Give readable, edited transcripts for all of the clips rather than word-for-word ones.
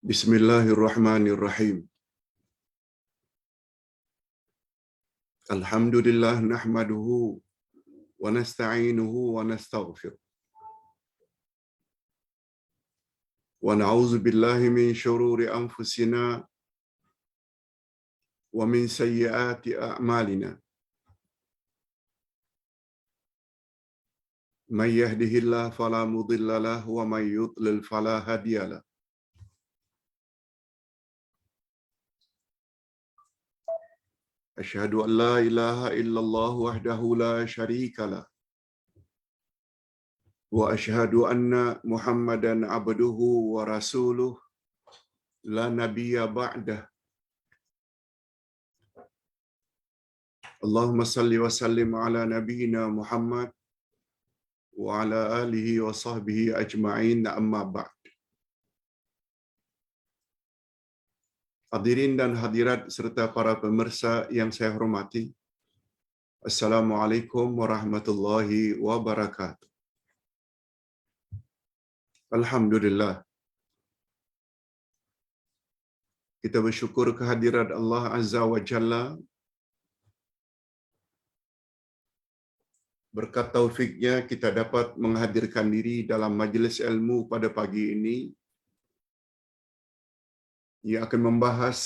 Bismillahirrahmanirrahim. Alhamdulillah nahmaduhu wa nasta'inuhu wa nastaghfiruh. Wa na'udzu billahi min shururi anfusina wa min sayyiati a'malina. May yahdihillahu fala mudilla lahu wa may yudlil fala hadiya lahu. Asyhadu an la ilaha illallah wahdahu la syarika lah. Wa asyhadu anna Muhammadan abduhu wa rasuluh la nabiyya ba'dah. Allahumma salli wa sallim ala nabiyyina Muhammad wa ala alihi wa sahbihi ajma'in, amma ba'd. Hadirin dan hadirat serta para pemirsa yang saya hormati, Assalamualaikum warahmatullahi wabarakatuh. Alhamdulillah, kita bersyukur kehadirat Allah Azza wa Jalla. Berkat taufiknya kita dapat menghadirkan diri dalam majlis ilmu pada pagi ini yang akan membahas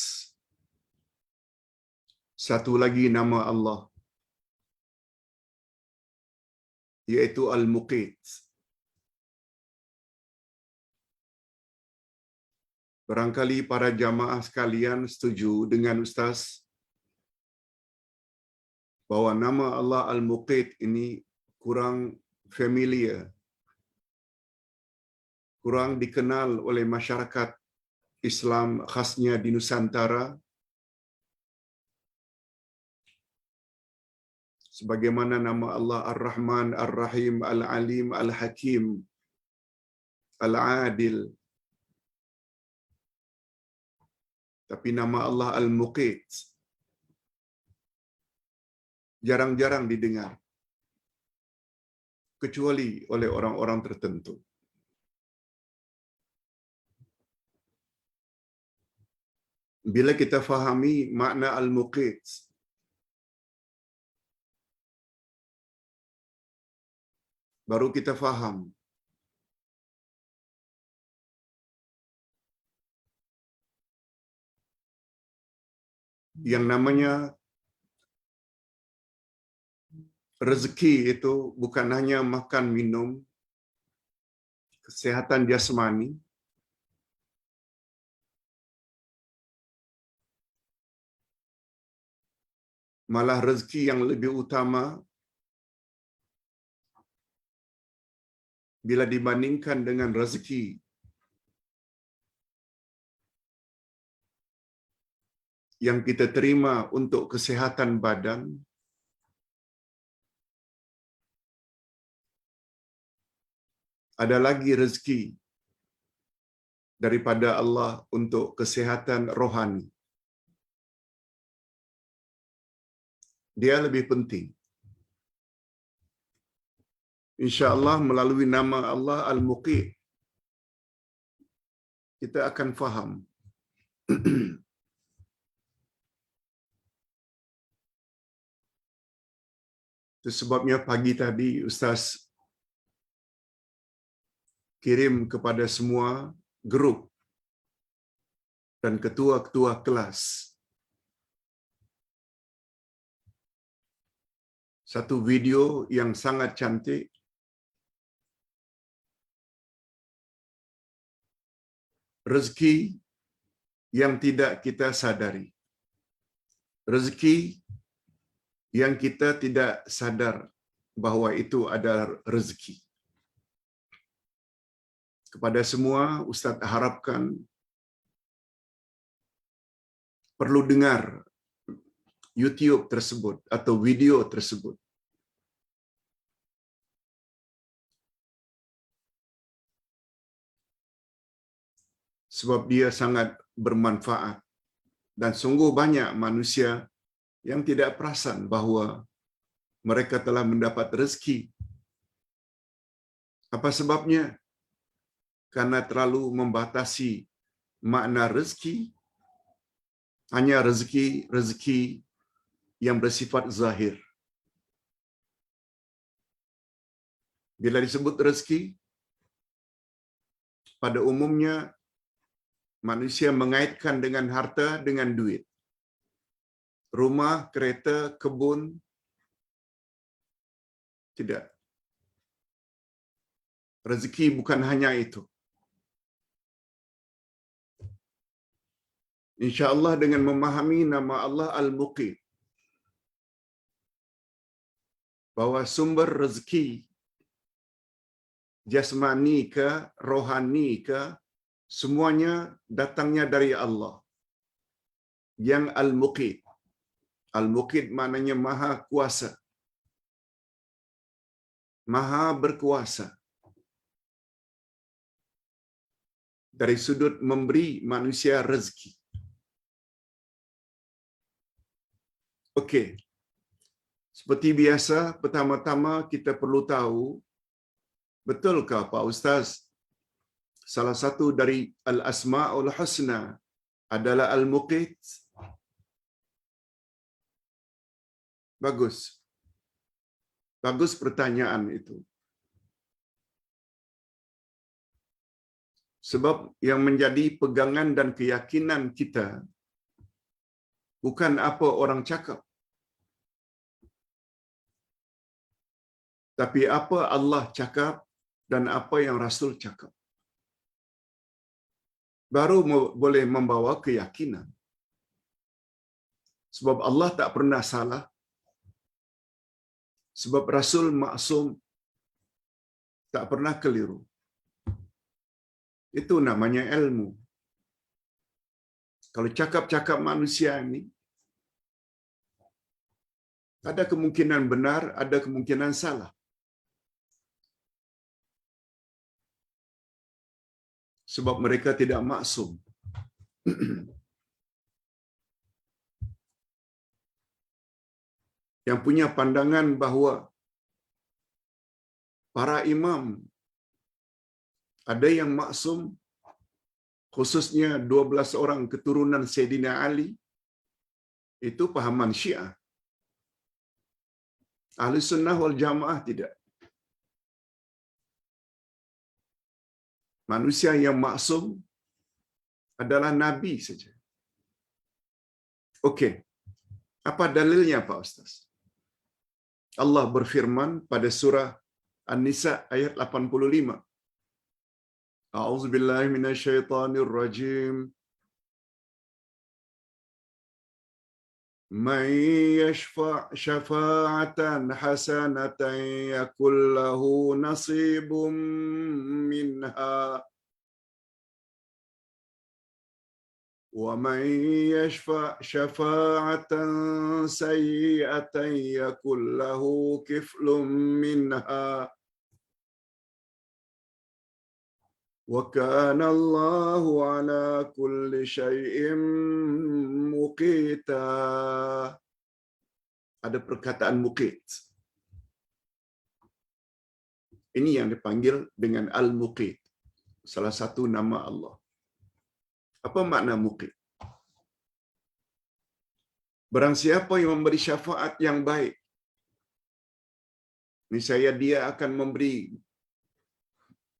satu lagi nama Allah, yaitu Al-Muqit. Barangkali para jamaah sekalian setuju dengan Ustaz bahwa nama Allah Al-Muqit ini kurang familiar, kurang dikenal oleh masyarakat Islam khasnya di Nusantara, sebagaimana nama Allah Ar-Rahman, Ar-Rahim, Al-Alim, Al-Hakim, Al-Adil. Tapi nama Allah Al-Muqit jarang-jarang didengar, kecuali oleh orang-orang tertentu. Bila kita fahami makna Al-Muqit, baru kita faham yang namanya rezeki itu bukan hanya makan minum, kesehatan jasmani, malah rezeki yang lebih utama bila dibandingkan dengan rezeki yang kita terima untuk kesehatan badan, ada lagi rezeki daripada Allah untuk kesehatan rohani. Dia lebih penting. InsyaAllah melalui nama Allah Al-Muqit, kita akan faham itu sebabnya pagi tadi Ustaz kirim kepada semua grup dan ketua-ketua kelas satu video yang sangat cantik rezeki yang tidak kita sadari, rezeki yang kita tidak sadar bahawa itu adalah rezeki. Kepada semua, Ustaz harapkan perlu dengar YouTube tersebut atau video tersebut. Sebab dia sangat bermanfaat dan sungguh banyak manusia yang tidak perasan bahawa mereka telah mendapat rezeki. Apa sebabnya? Karena terlalu membatasi makna rezeki hanya rezeki yang bersifat zahir. Bila disebut rezeki, pada umumnya manusia mengaitkan dengan harta, dengan duit. Rumah, kereta, kebun, tidak. Rezeki bukan hanya itu. InsyaAllah dengan memahami nama Allah Al-Muqit, bahwa sumber rezeki jasmani ke, rohani ke, semuanya datangnya dari Allah. Yang Al-Muqit. Al-Muqit maknanya maha kuasa. Maha berkuasa. Dari sudut memberi manusia rezeki. Okey. Seperti biasa, pertama-tama kita perlu tahu, betulkah Pak Ustaz, salah satu dari Al-Asma'ul Husna adalah Al-Muqit? Bagus. Bagus pertanyaan itu. Sebab yang menjadi pegangan dan keyakinan kita bukan apa orang cakap, tapi apa Allah cakap dan apa yang Rasul cakap. Baru boleh membawa keyakinan. Sebab Allah tak pernah salah. Sebab Rasul maksum, tak pernah keliru. Itu namanya ilmu. Kalau cakap-cakap manusia ini, ada kemungkinan benar, ada kemungkinan salah. Sebab mereka tidak maksum. Yang punya pandangan bahawa para imam ada yang maksum, khususnya 12 orang keturunan Sayyidina Ali, itu pahaman Syiah. Ahli Sunnah wal Jamaah tidak. Manusia yang maksum adalah Nabi saja. Okey. Apa dalilnya Pak Ustaz? Allah berfirman pada surah An-Nisa ayat 85. A'udzubillahi minasyaitonirrajim. Man yashfa' syafa'atan hasanatan yakul lahu nasibum minha. وَمَنْ يَشْفَعْ شَفَاعَةً سَيِّئَةً يَكُنْ لَهُ كِفْلٌ مِنْهَا وَكَانَ اللَّهُ عَلَى كُلِّ شَيْءٍ مُقِيتًا. Ada perkataan muqit. Ini yang dipanggil dengan Al-Muqit. Salah satu nama Allah. Apa makna muqit? Barang siapa yang memberi syafaat yang baik, niscaya dia akan memberi,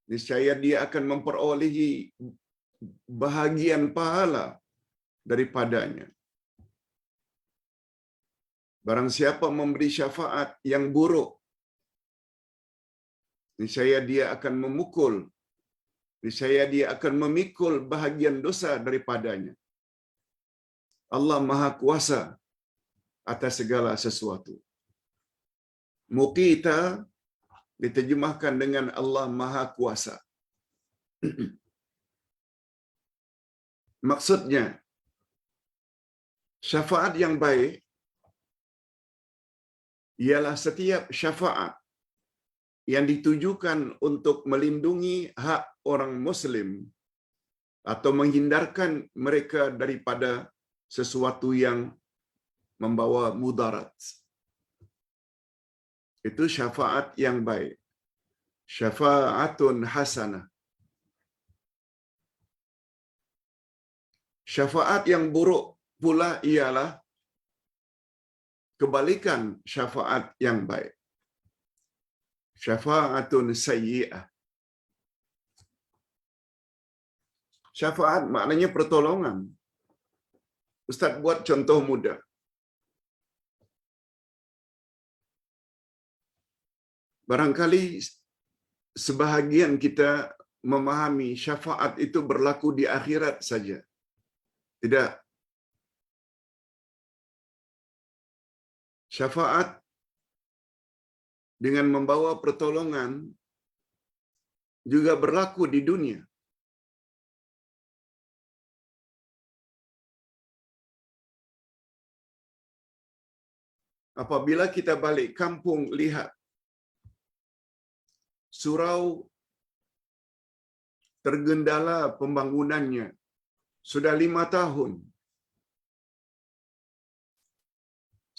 niscaya dia akan memperolehi bahagian pahala daripadanya. Barang siapa memberi syafaat yang buruk, niscaya dia akan memukul, niscaya dia akan memikul bahagian dosa daripadanya. Allah Maha Kuasa atas segala sesuatu. Muqita diterjemahkan dengan Allah Maha Kuasa. Maksudnya, syafaat yang baik ialah setiap syafaat yang ditujukan untuk melindungi hak orang Muslim atau menghindarkan mereka daripada sesuatu yang membawa mudarat. Itu syafaat yang baik. Syafa'atun hasanah. Syafaat yang buruk pula ialah kebalikan syafaat yang baik. Syafaatun sayyi'ah. Syafaat maknanya pertolongan. Ustaz buat contoh mudah. Barangkali sebahagian kita memahami syafaat itu berlaku di akhirat saja. Tidak. Syafaat dengan membawa pertolongan juga berlaku di dunia. Apabila kita balik kampung, lihat surau tergendala pembangunannya sudah 5 tahun.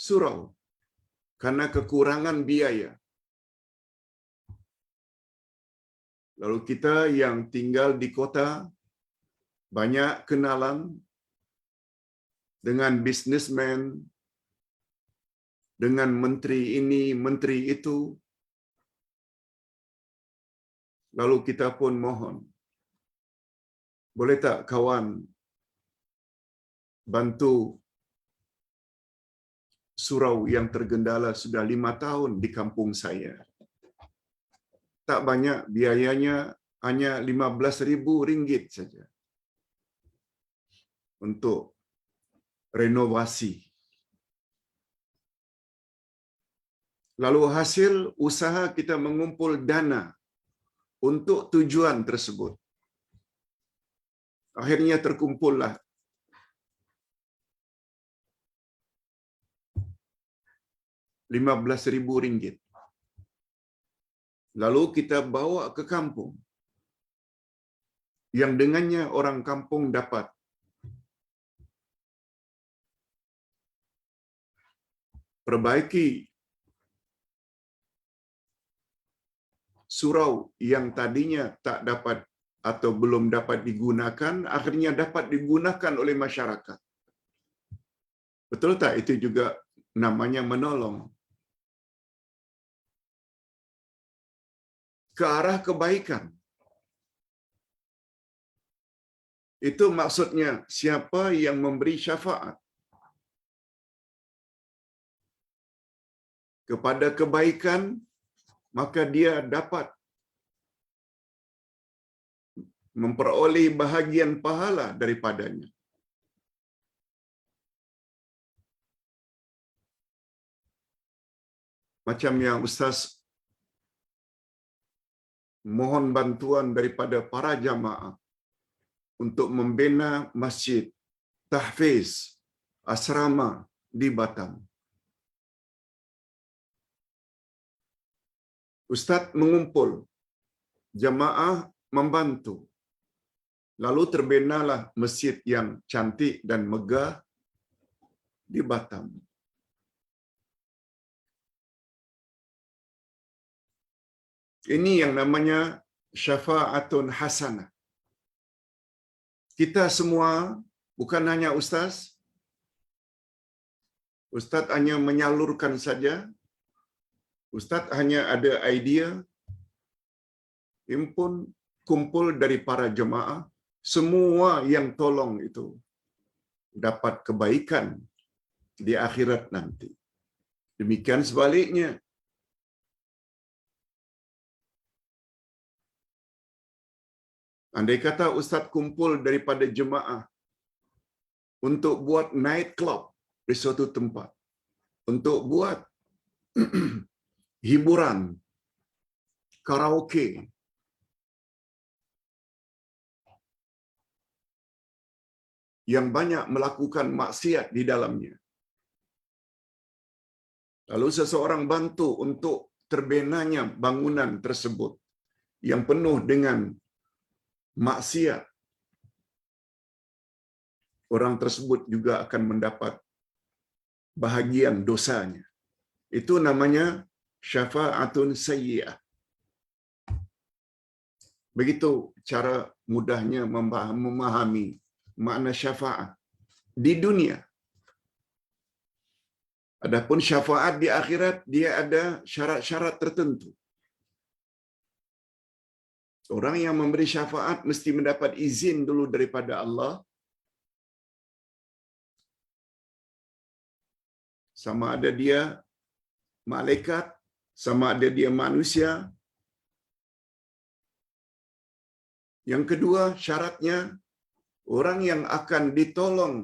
Surau karena kekurangan biaya. Lalu kita yang tinggal di kota banyak kenalan dengan bisnismen, dengan menteri ini, menteri itu. Lalu kita pun mohon, boleh tak kawan bantu surau yang tergendala sudah 5 tahun di kampung saya. Tak banyak biayanya, hanya RM15,000 saja untuk renovasi. Lalu hasil usaha kita mengumpul dana untuk tujuan tersebut. Akhirnya terkumpullah RM15,000. Lalu kita bawa ke kampung, yang dengannya orang kampung dapat perbaiki surau yang tadinya tak dapat atau belum dapat digunakan, akhirnya dapat digunakan oleh masyarakat. Betul tak? Itu juga namanya menolong. Ke arah kebaikan. Itu maksudnya siapa yang memberi syafaat kepada kebaikan, maka dia dapat memperoleh bahagian pahala daripadanya. Macam yang Ustaz mohon bantuan daripada para jamaah untuk membina masjid tahfiz asrama di Batam. Ustaz mengumpul, jamaah membantu. Lalu terbinalah masjid yang cantik dan megah di Batam. Ini yang namanya syafaatun hasanah. Kita semua, bukan hanya Ustaz, Ustaz hanya menyalurkan saja, Ustaz hanya ada idea, himpun, kumpul dari para jemaah, semua yang tolong itu dapat kebaikan di akhirat nanti. Demikian sebaliknya. Andai kata Ustaz kumpul daripada jemaah untuk buat night club di suatu tempat, untuk buat hiburan, karaoke, yang banyak melakukan maksiat di dalamnya. Lalu seseorang bantu untuk terbinanya bangunan tersebut yang penuh dengan maksiat. Orang tersebut juga akan mendapat bahagian dosanya. Itu namanya syafaatun sayyi'ah. Begitu cara mudahnya memahami makna syafaat di dunia. Adapun syafaat di akhirat, dia ada syarat-syarat tertentu. Orang yang memberi syafaat mesti mendapat izin dulu daripada Allah. Sama ada dia malaikat, sama ada dia manusia. Yang kedua, syaratnya orang yang akan ditolong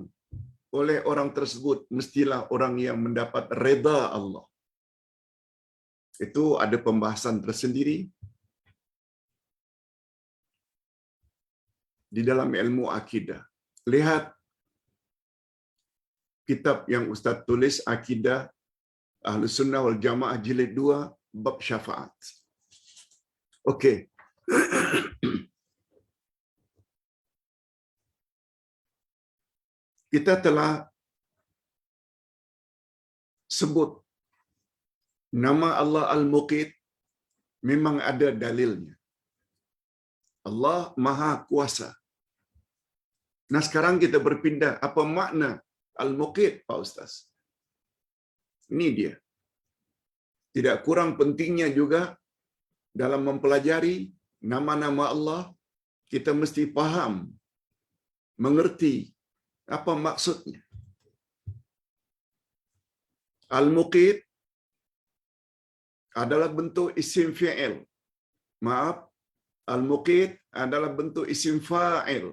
oleh orang tersebut mestilah orang yang mendapat redha Allah. Itu ada pembahasan tersendiri di dalam ilmu akidah. Lihat kitab yang Ustaz tulis, Akidah Ahlus Sunnah wal Jamaah jilid 2 bab syafaat. Okey. Kita telah sebut nama Allah Al-Muqit, memang ada dalilnya. Allah Maha Kuasa. Nah, sekarang kita berpindah. Apa makna Al-Muqit, Pak Ustaz? Ini dia. Tidak kurang pentingnya juga dalam mempelajari nama-nama Allah, kita mesti faham, mengerti apa maksudnya. Al-Muqit adalah bentuk isim fi'il. Maaf, Al-Muqit adalah bentuk isim fa'il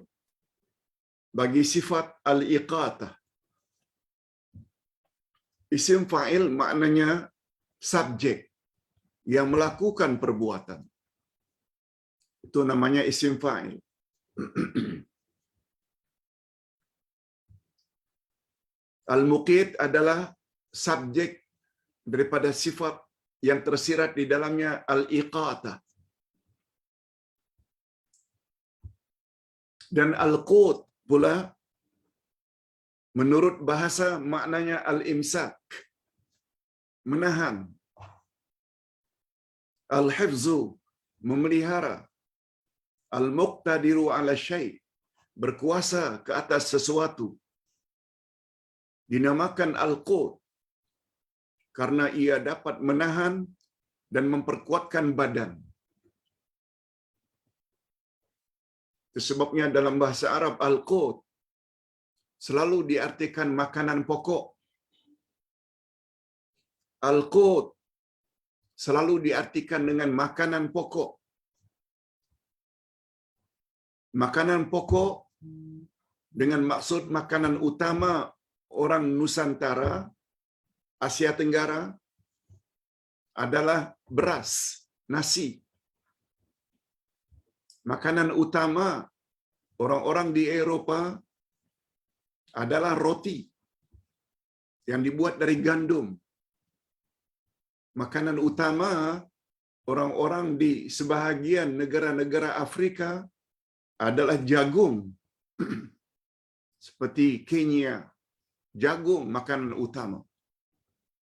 bagi sifat al-iqatah. Isim fa'il maknanya subjek yang melakukan perbuatan. Itu namanya isim fa'il. Al-Muqit adalah subjek daripada sifat yang tersirat di dalamnya al-iqatah. Dan al-qut pula menurut bahasa maknanya al-imsak, menahan. Al-hifzu, memelihara. Al-muqtadiru ala syai', berkuasa ke atas sesuatu. Dinamakan al-qut karena ia dapat menahan dan memperkuatkan badan. Sebabnya dalam bahasa Arab al-qut selalu diartikan makanan pokok. Al-qut selalu diartikan dengan makanan pokok. Makanan pokok dengan maksud makanan utama orang Nusantara, Asia Tenggara adalah beras, nasi. Makanan utama orang-orang di Eropah adalah roti yang dibuat dari gandum. Makanan utama orang-orang di sebahagian negara-negara Afrika adalah jagung. Seperti Kenya, jagung makanan utama.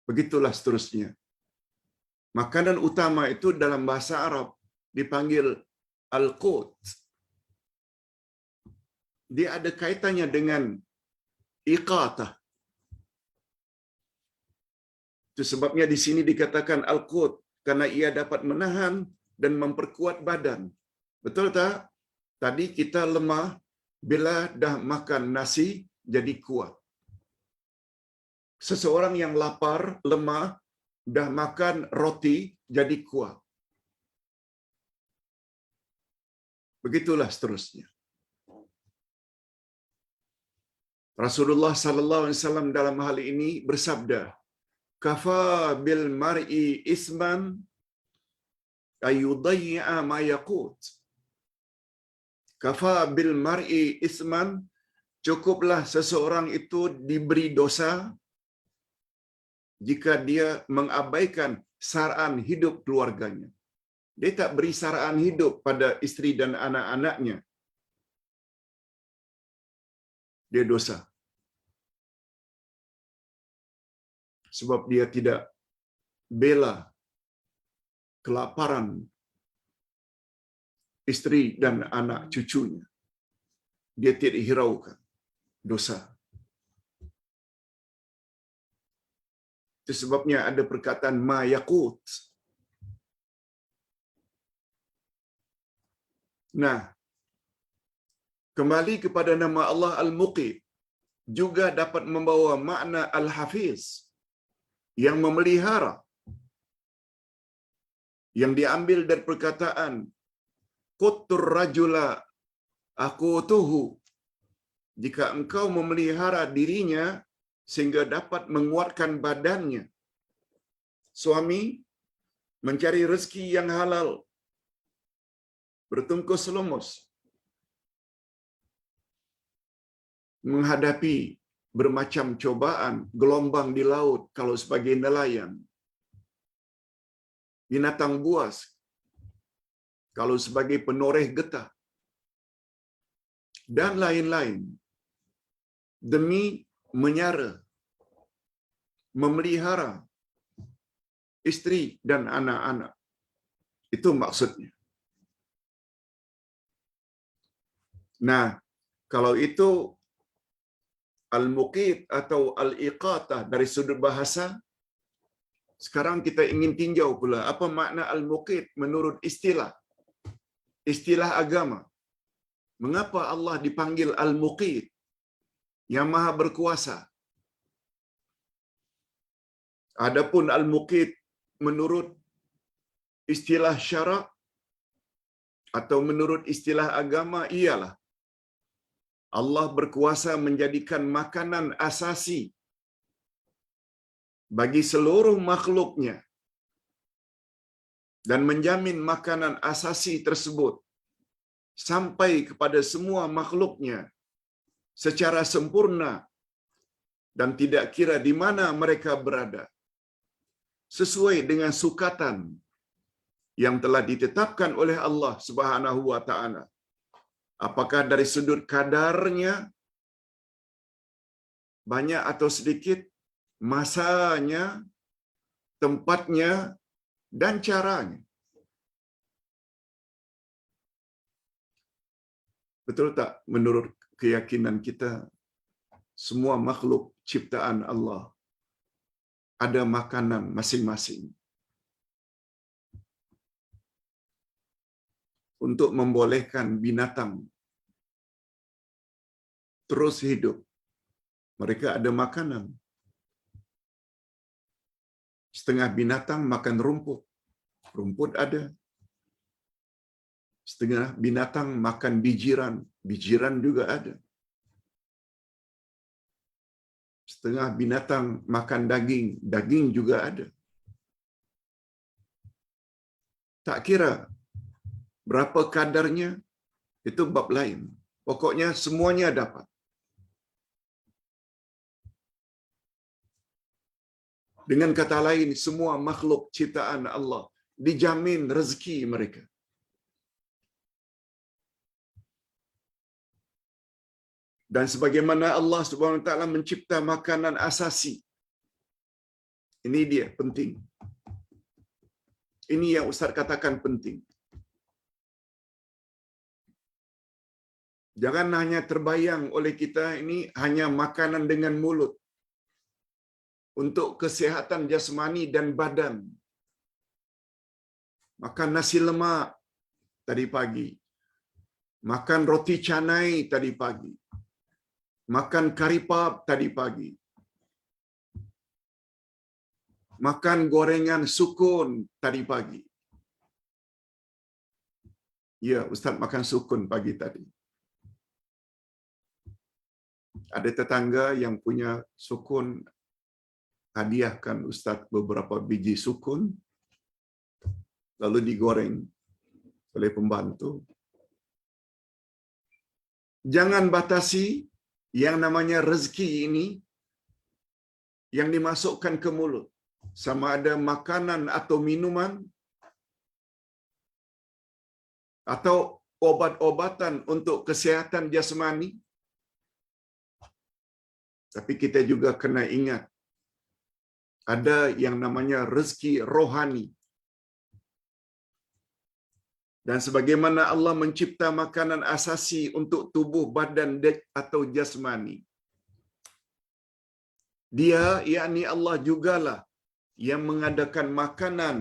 Begitulah seterusnya. Makanan utama itu dalam bahasa Arab dipanggil al-qut. Dia ada kaitannya dengan iqatah. Itu sebabnya di sini dikatakan al-qut karena ia dapat menahan dan memperkuat badan. Betul tak? Tadi kita lemah, bila dah makan nasi jadi kuat. Seseorang yang lapar, lemah, dah makan roti jadi kuat. Begitulah seterusnya. Rasulullah sallallahu alaihi wasallam dalam hal ini bersabda, "Kafa bil mar'i isman ayudayya ma yaqut." Kafa bil mar'i isman, cukuplah seseorang itu diberi dosa jika dia mengabaikan saraan hidup keluarganya. Dia tak beri saraan hidup pada isteri dan anak-anaknya. Dia dosa. Sebab dia tidak bela kelaparan isteri dan anak cucunya. dia tidak hiraukan dosa. Itu sebabnya ada perkataan ma yaqut. Nah, kembali kepada nama Allah Al-Muqit juga dapat membawa makna Al-Hafiz, yang memelihara, yang diambil dari perkataan quttur rajula aqutuhu. Jika engkau memelihara dirinya sehingga dapat menguatkan badannya. Suami mencari rezeki yang halal, bertungkus lumus, menghadapi bermacam cobaan, gelombang di laut kalau sebagai nelayan, binatang buas kalau sebagai penoreh getah, dan lain-lain, demi menyara, memelihara istri dan anak-anak. Itu maksudnya. Nah, kalau itu al-muqit atau al-iqatah dari sudut bahasa, sekarang kita ingin tinjau pula apa makna al-muqit menurut istilah agama. Mengapa Allah dipanggil al-muqit, yang maha berkuasa? Adapun al-muqit menurut istilah syarak atau menurut istilah agama ialah Allah berkuasa menjadikan makanan asasi bagi seluruh makhluknya dan menjamin makanan asasi tersebut sampai kepada semua makhluknya secara sempurna dan tidak kira di mana mereka berada, sesuai dengan sukatan yang telah ditetapkan oleh Allah Subhanahu wa taala. Apakah dari sudut kadarnya banyak atau sedikit, masanya, tempatnya, dan caranya. Betul tak menurut keyakinan kita, semua makhluk ciptaan Allah ada makanan masing-masing untuk membolehkan binatang terus hidup? Mereka ada makanan. Setengah binatang makan rumput, rumput ada. Setengah binatang makan bijiran, bijiran juga ada. Setengah binatang makan daging, daging juga ada. Tak kira berapa kadarnya, itu bab lain. Pokoknya semuanya dapat. Dengan kata lain, semua makhluk ciptaan Allah dijamin rezeki mereka. Dan sebagaimana Allah Subhanahu wa taala mencipta makanan asasi. Ini dia penting. Ini yang Ustaz katakan penting. Jangan hanya terbayang oleh kita ini hanya makanan dengan mulut untuk kesihatan jasmani dan badan. Makan nasi lemak tadi pagi. Makan roti canai tadi pagi. Makan kari pap tadi pagi. Makan gorengan sukun tadi pagi. Ya, Ustaz makan sukun pagi tadi. Ada tetangga yang punya sukun, hadiahkan Ustaz beberapa biji sukun, lalu digoreng oleh pembantu. Jangan batasi yang namanya rezeki ini yang dimasukkan ke mulut. Sama ada makanan atau minuman, atau obat-obatan untuk kesehatan jasmani. Tapi kita juga kena ingat, ada yang namanya rezeki rohani. Dan sebagaimana Allah mencipta makanan asasi untuk tubuh badan atau jasmani, Dia, yakni Allah jugalah yang mengadakan makanan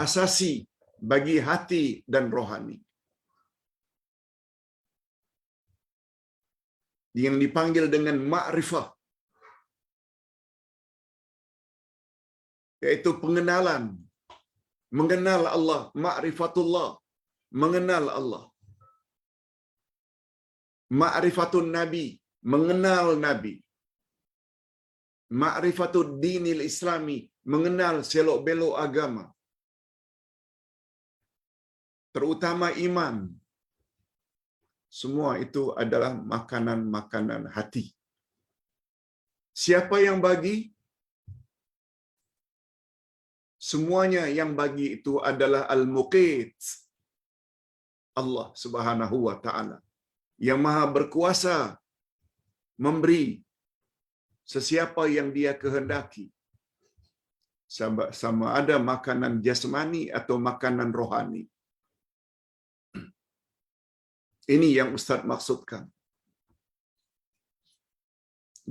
asasi bagi hati dan rohani, yang dipanggil dengan ma'rifah, yaitu pengenalan, mengenal Allah, ma'rifatullah, mengenal Allah. Ma'rifatun Nabi, mengenal Nabi. Ma'rifatud dinil Islami, mengenal selok-belok agama, terutama iman. Semua itu adalah makanan-makanan hati. Siapa yang bagi? Semuanya yang bagi itu adalah Al-Muqit, Allah Subhanahu wa Ta'ala, yang Maha berkuasa memberi sesiapa yang Dia kehendaki, sama ada makanan jasmani atau makanan rohani. Ini yang Ustaz maksudkan.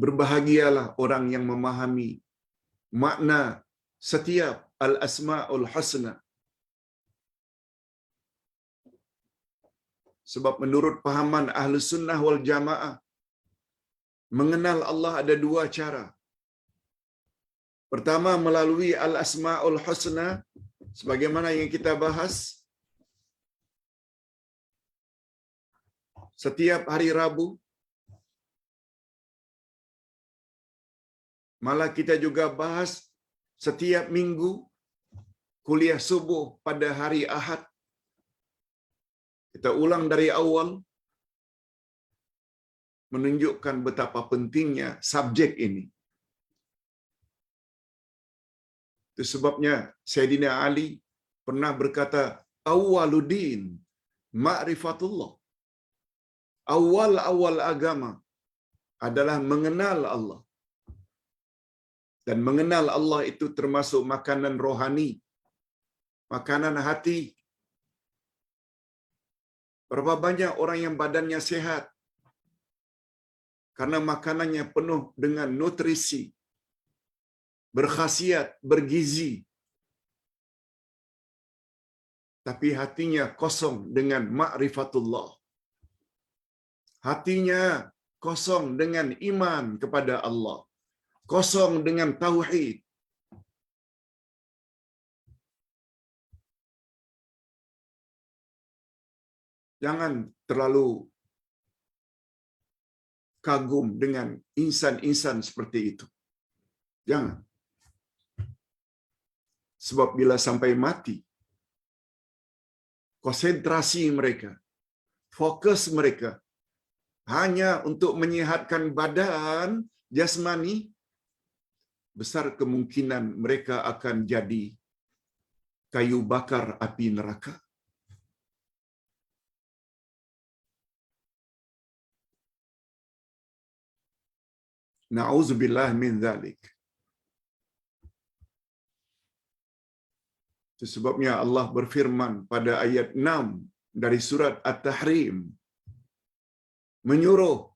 Berbahagialah orang yang memahami makna setiap al-asma'ul husna. Sebab menurut pahaman Ahlus Sunnah wal Jamaah, mengenal Allah ada dua cara. Pertama, melalui al-asma'ul husna, sebagaimana yang kita bahas setiap hari Rabu. Malah kita juga bahas setiap minggu kuliah subuh pada hari Ahad. Kita ulang dari awal, menunjukkan betapa pentingnya subjek ini. Itu sebabnya Sayyidina Ali pernah berkata, awwaluddin ma'rifatullah. Awal-awal agama adalah mengenal Allah. Dan mengenal Allah itu termasuk makanan rohani, makanan hati. Berapa banyak orang yang badannya sehat karena makanannya penuh dengan nutrisi, berkhasiat, bergizi, tapi hatinya kosong dengan ma'rifatullah. Hatinya kosong dengan iman kepada Allah, kosong dengan tauhid. Jangan terlalu kagum dengan insan-insan seperti itu. Jangan. Sebab bila sampai mati, konsentrasi mereka, fokus mereka hanya untuk menyihatkan badan jasmani, besar kemungkinan mereka akan jadi kayu bakar api neraka. Na'udzubillah min dzalik. Itu sebabnya Allah berfirman pada ayat 6 dari surat At-Tahrim, menyuruh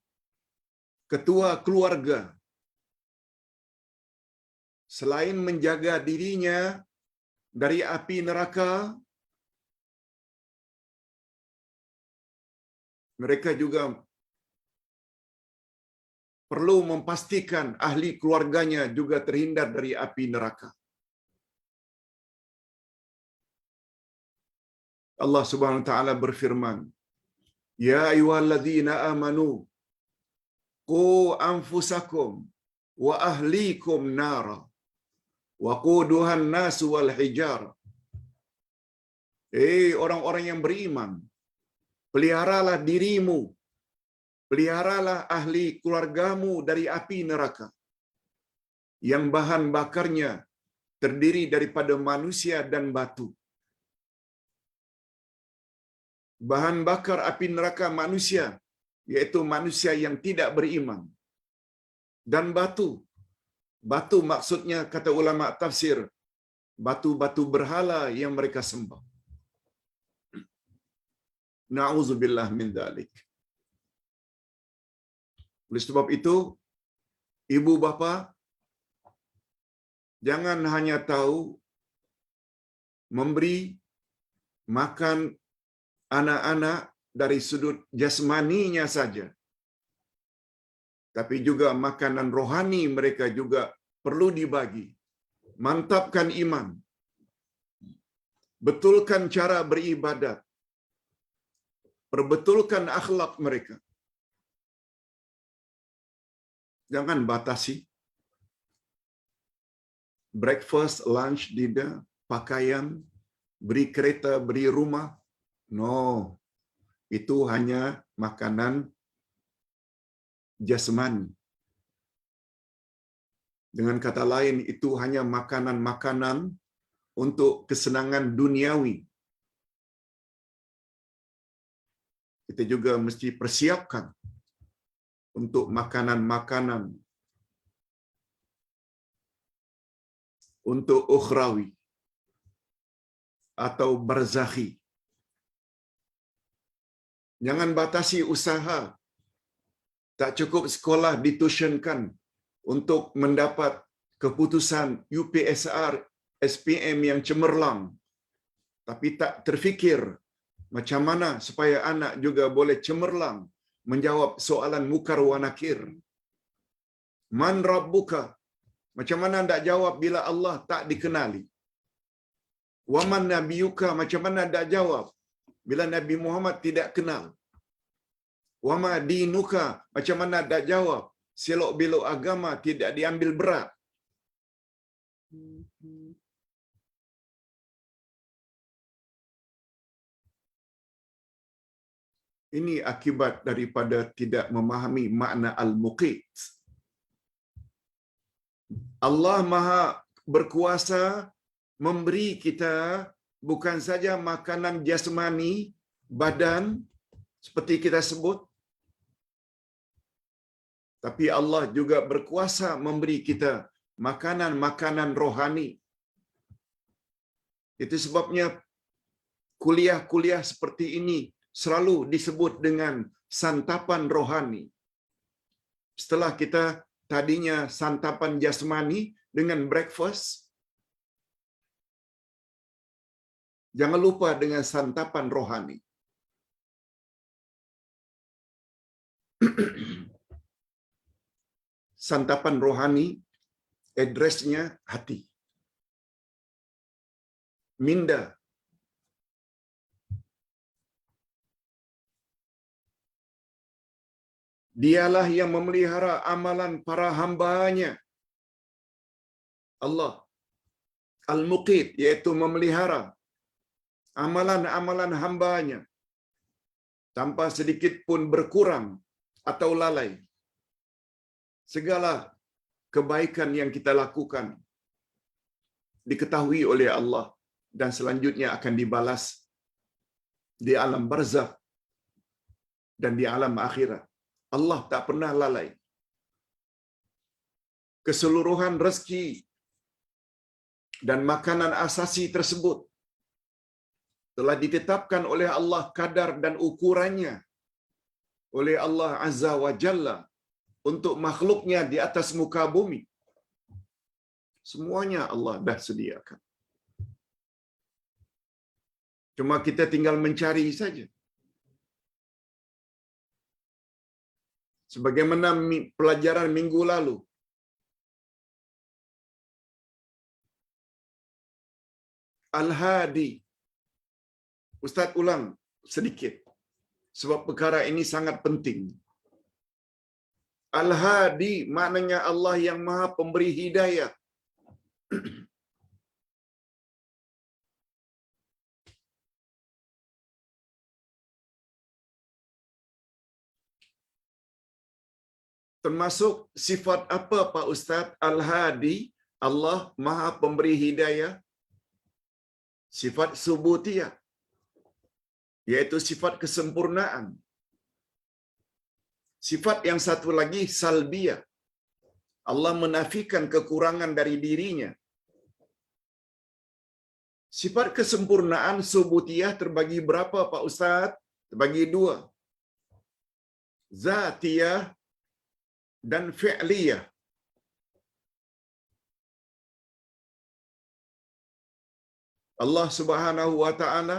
ketua keluarga selain menjaga dirinya dari api neraka, mereka juga perlu memastikan ahli keluarganya juga terhindar dari api neraka. Allah Subhanahu wa taala berfirman, "Ya ayyuhalladzina amanu qu anfusakum wa ahlikum nara wa quduhan nas wal hijar." Orang-orang yang beriman, peliharalah dirimu, peliharalah ahli keluargamu dari api neraka yang bahan bakarnya terdiri daripada manusia dan batu. Bahan bakar api neraka manusia, yaitu manusia yang tidak beriman. Dan batu. Batu maksudnya, kata ulama tafsir, batu-batu berhala yang mereka sembah. Na'udzubillah min dzalik. Oleh sebab itu, ibu bapa jangan hanya tahu memberi makan anak-anak dari sudut jasmaninya saja, tapi juga makanan rohani mereka juga perlu dibagi. Mantapkan iman, betulkan cara beribadat, perbetulkan akhlak mereka. Jangan batasi breakfast, lunch, dinner, pakaian, beri kereta, beri rumah. No, itu hanya makanan jasmani. Dengan kata lain, itu hanya makanan-makanan untuk kesenangan duniawi. Kita juga mesti persiapkan untuk makanan-makanan untuk ukhrawi atau barzakhi. Jangan batasi usaha. Tak cukup sekolah dituitionkan untuk mendapat keputusan UPSR, SPM yang cemerlang, tapi tak terfikir macam mana supaya anak juga boleh cemerlang menjawab soalan mukar wa nakir. Man rabbuka? Macam mana nak jawab bila Allah tak dikenali? Wa man nabiyuka? Macam mana nak jawab bila Nabi Muhammad tidak kenal? Wa ma dinuka? Macam mana nak jawab selok belok agama tidak diambil berat? Ini akibat daripada tidak memahami makna al-muqit. Allah Maha berkuasa memberi kita bukan saja makanan jasmani, badan, seperti kita sebut, tapi Allah juga berkuasa memberi kita makanan-makanan rohani. Itu sebabnya kuliah-kuliah seperti ini selalu disebut dengan santapan rohani. Setelah kita tadinya santapan jasmani dengan breakfast, jangan lupa dengan santapan rohani. Santapan rohani, addressnya hati. Minda. Dialah yang memelihara amalan para hamba-Nya. Allah. Al-Muqit, iaitu memelihara amalan-amalan hamba-Nya tanpa sedikit pun berkurang atau lalai. Segala kebaikan yang kita lakukan diketahui oleh Allah dan selanjutnya akan dibalas di alam barzakh dan di alam akhirat. Allah tak pernah lalai. Keseluruhan rezeki dan makanan asasi tersebut telah ditetapkan oleh Allah kadar dan ukurannya oleh Allah Azza wa Jalla untuk makhluknya di atas muka bumi. Semuanya Allah dah sediakan. Cuma kita tinggal mencari saja. Sebagaimana pelajaran minggu lalu, Al-Hadi. Ustaz ulang sedikit, sebab perkara ini sangat penting. Al-Hadi maknanya Allah yang Maha Pemberi Hidayah. Termasuk sifat apa Pak Ustaz? Al-Hadi, Allah Maha Pemberi Hidayah. Sifat subutiyah, yaitu sifat kesempurnaan. Sifat yang satu lagi salbiyah. Allah menafikan kekurangan dari dirinya. Sifat kesempurnaan subutiyah terbagi berapa Pak Ustaz? Bagi dua, zatiyah dan fi'liyah. Allah Subhanahu wa taala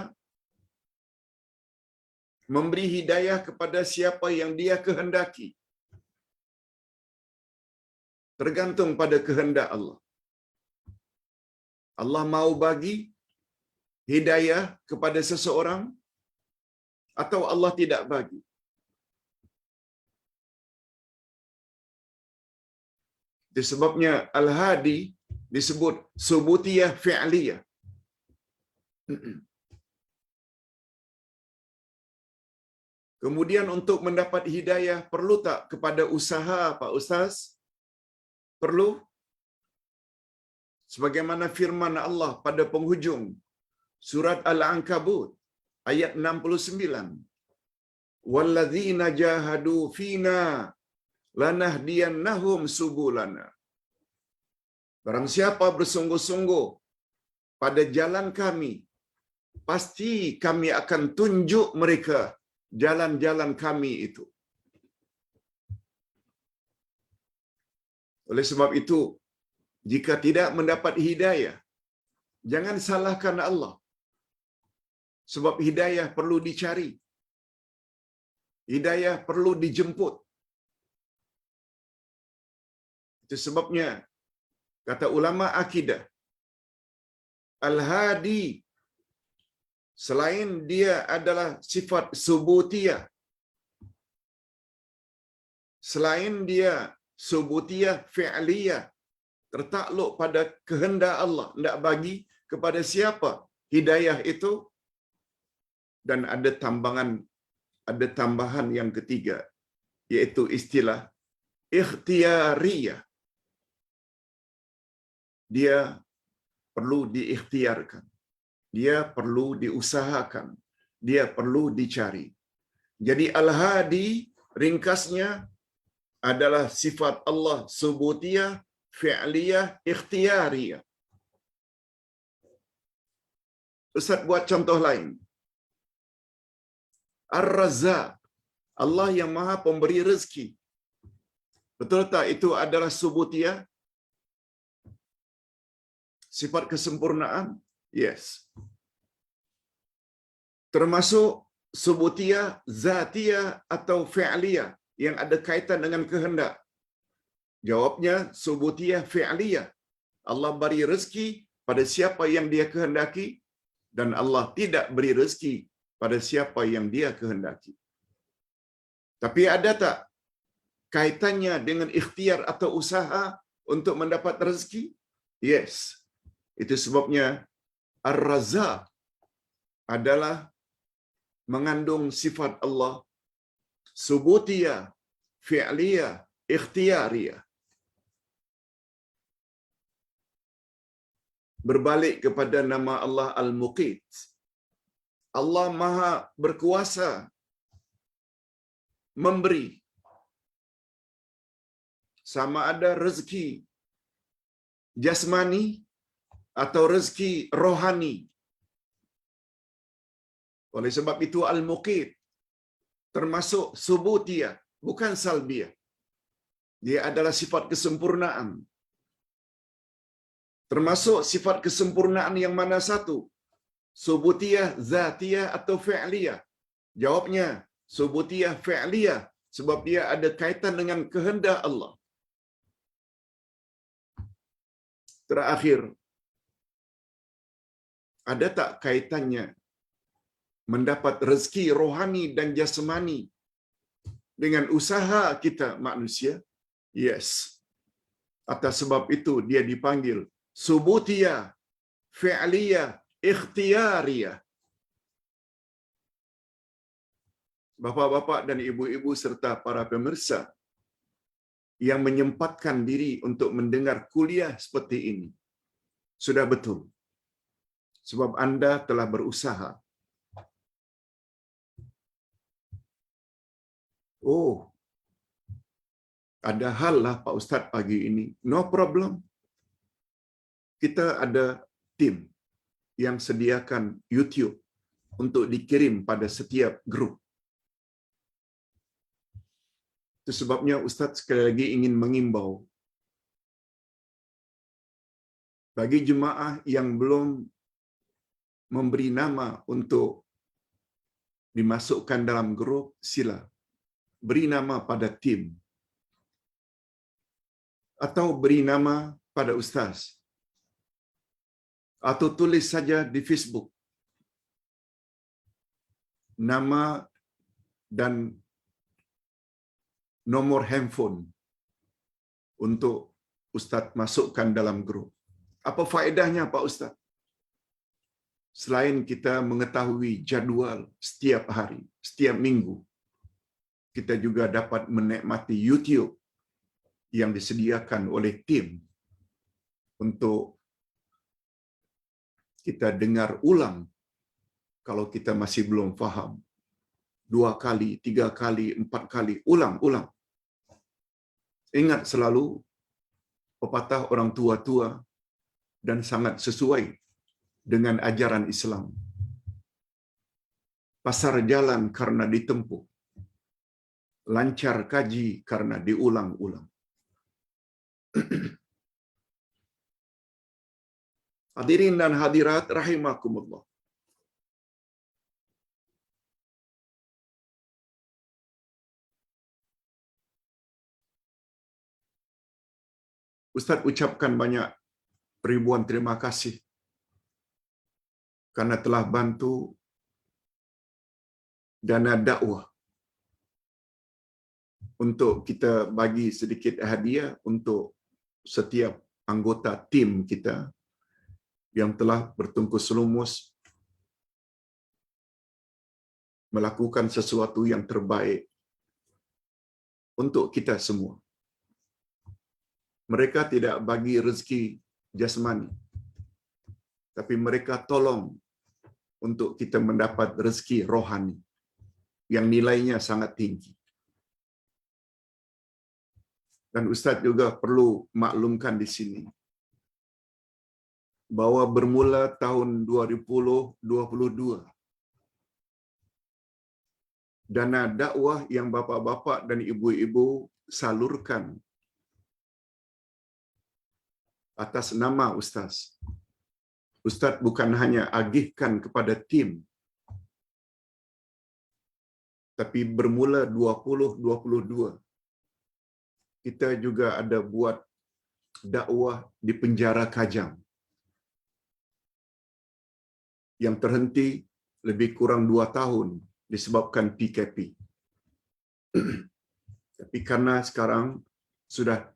memberi hidayah kepada siapa yang Dia kehendaki. Tergantung pada kehendak Allah. Allah mau bagi hidayah kepada seseorang atau Allah tidak bagi. Itu sebabnya Al-Hadi disebut subutiyah fi'liyah. Kemudian untuk mendapat hidayah perlu tak kepada usaha, Pak Ustaz? Perlu. Sebagaimana firman Allah pada penghujung surat Al-Ankabut ayat 69. Walladzina jahadu fina lanahdiyannahum subulana. Barang siapa bersungguh-sungguh pada jalan kami, pasti kami akan tunjuk mereka jalan-jalan kami itu. Oleh sebab itu, jika tidak mendapat hidayah, jangan salahkan Allah. Sebab hidayah perlu dicari. Hidayah perlu dijemput. Itu sebabnya, kata ulama akidah, Al-Hadi, selain dia adalah sifat subutiyah, selain dia subutiyah fi'liyah, tertakluk pada kehendak Allah, tidak bagi kepada siapa hidayah itu, dan ada tambahan yang ketiga, yaitu istilah ikhtiyariyah. Dia perlu diikhtiarkan, dia perlu diusahakan, dia perlu dicari. Jadi Al-Hadi ringkasnya adalah sifat Allah subutiyah, fi'liyah, ikhtiyariyah. Ustaz buat contoh lain. Ar-Razzaq, Allah yang Maha Pemberi rezeki. Betul tak itu adalah subutiyah? Sifat kesempurnaan? Yes. Termasuk subutiyah, zatiyah atau fi'liyah yang ada kaitan dengan kehendak. Jawabnya subutiyah fi'liyah. Allah beri rezeki pada siapa yang Dia kehendaki, dan Allah tidak beri rezeki pada siapa yang Dia kehendaki. Tapi ada tak kaitannya dengan ikhtiar atau usaha untuk mendapat rezeki? Yes. Itu sebabnya Ar-Razzaq adalah mengandung sifat Allah subutiyah, fi'liyah, ikhtiyariyah. Berbalik kepada nama Allah Al-Muqit. Allah Maha berkuasa memberi, sama ada rezeki jasmani atau rezeki rohani. Oleh sebab itu Al-Muqit termasuk subutiyah, bukan salbiyah. Dia adalah sifat kesempurnaan. Termasuk sifat kesempurnaan yang mana satu? Subutiyah, zatiyah atau fi'liyah? Jawabnya subutiyah fi'liyah, sebab dia ada kaitan dengan kehendak Allah. Terakhir, ada tak kaitannya mendapat rezeki rohani dan jasmani dengan usaha kita manusia? Yes. Atas sebab itu dia dipanggil subutiyah, fi'liyah, ikhtiyariyah. Bapa-bapa dan ibu-ibu serta para pemirsa yang menyempatkan diri untuk mendengar kuliah seperti ini, sudah betul. Sebab anda telah berusaha. Oh, ada hal lah Pak Ustaz pagi ini. No problem. Kita ada tim yang sediakan YouTube untuk dikirim pada setiap grup. Itu sebabnya Ustaz sekali lagi ingin mengimbau bagi jemaah yang belum memberi nama untuk dimasukkan dalam grup, sila beri nama pada tim atau beri nama pada ustaz atau tulis saja di Facebook nama dan nomor handphone untuk ustaz masukkan dalam grup. Apa faedahnya Pak Ustaz? Selain kita mengetahui jadual setiap hari, setiap minggu, kita juga dapat menikmati YouTube yang disediakan oleh tim untuk kita dengar ulang kalau kita masih belum faham. 2 kali, 3 kali, 4 kali, ulang-ulang. Ingat selalu pepatah orang tua-tua dan sangat sesuai dengan ajaran Islam. Pasar jalan karena ditempuh. Lancar kaji karena diulang-ulang. Hadirin dan hadirat rahimakumullah. Ustaz ucapkan banyak ribuan terima kasih karena telah bantu dana dakwah untuk kita bagi sedikit hadiah untuk setiap anggota tim kita yang telah bertungkus lumus melakukan sesuatu yang terbaik untuk kita semua. Mereka tidak bagi rezeki jasmani, tapi mereka tolong untuk kita mendapat rezeki rohani yang nilainya sangat tinggi. Dan Ustaz juga perlu maklumkan di sini bahwa bermula tahun 2022, dana dakwah yang bapa-bapa dan ibu-ibu salurkan atas nama Ustaz. Ustaz bukan hanya agihkan kepada tim, tapi bermula 2022, kita juga ada buat dakwah di penjara Kajang yang terhenti lebih kurang 2 tahun disebabkan PKP. Tapi karena sekarang sudah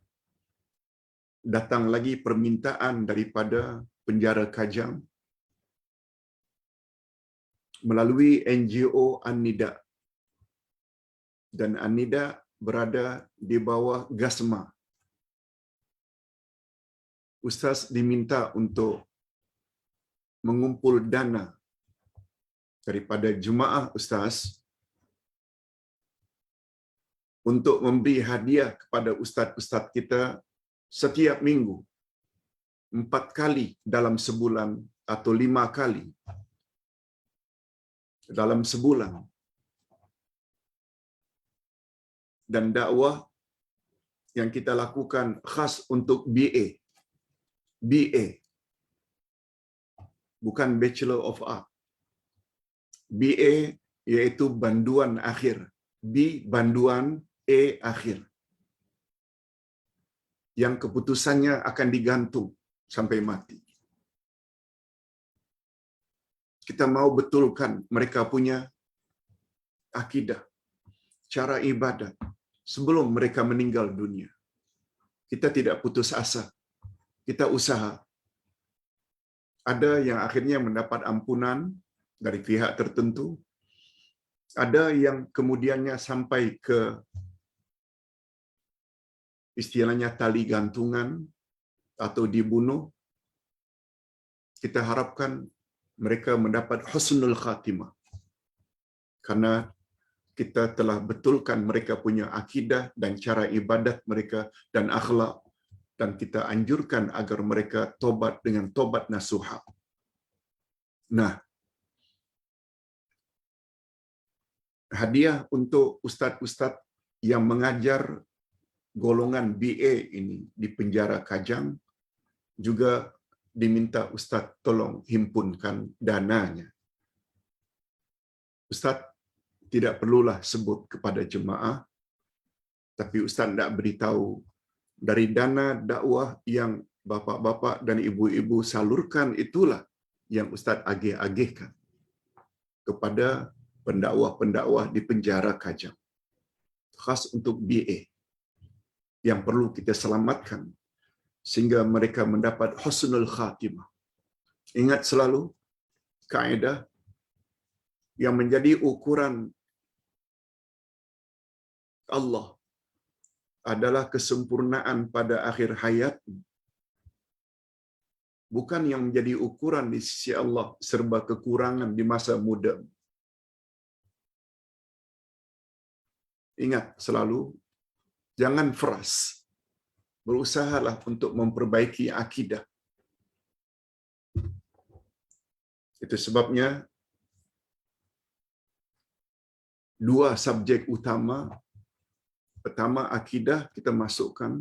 datang lagi permintaan daripada penjara Kajang melalui NGO An-Nida, dan An-Nida berada di bawah Gasma. Ustaz diminta untuk mengumpul dana daripada jemaah Ustaz untuk memberi hadiah kepada ustaz-ustaz kita setiap minggu, 4 kali dalam sebulan atau 5 kali dalam sebulan. Dan dakwah yang kita lakukan khas untuk BA. BA. Bukan Bachelor of Art. BA yaitu banduan akhir. B banduan, A akhir. Yang keputusannya akan digantung sampai mati. Kita mau betulkan mereka punya akidah, cara ibadat sebelum mereka meninggal dunia. Kita tidak putus asa. Kita usaha. Ada yang akhirnya mendapat ampunan dari pihak tertentu. Ada yang kemudiannya sampai ke istilahnya tali gantungan atau dibunuh. Kita harapkan mereka mendapat husnul khatimah. Karena kita telah betulkan mereka punya akidah dan cara ibadat mereka dan akhlak, dan kita anjurkan agar mereka tobat dengan tobat nasuha. Nah, hadiah untuk ustaz-ustaz yang mengajar golongan BA ini di penjara Kajang juga diminta Ustaz tolong himpunkan dananya. Ustaz tidak perlulah sebut kepada jemaah, tapi Ustaz nak beritahu dari dana dakwah yang bapa-bapa dan ibu-ibu salurkan itulah yang Ustaz agih-agihkan kepada pendakwah-pendakwah di penjara Kajang. Khas untuk BA yang perlu kita selamatkan sehingga mereka mendapat husnul khatimah. Ingat selalu kaedah yang menjadi ukuran Allah adalah kesempurnaan pada akhir hayat, bukan yang menjadi ukuran di sisi Allah serba kekurangan di masa muda. Ingat selalu, jangan fras. Berusahalah untuk memperbaiki akidah. Itu sebabnya dua subjek utama. Pertama, akidah kita masukkan.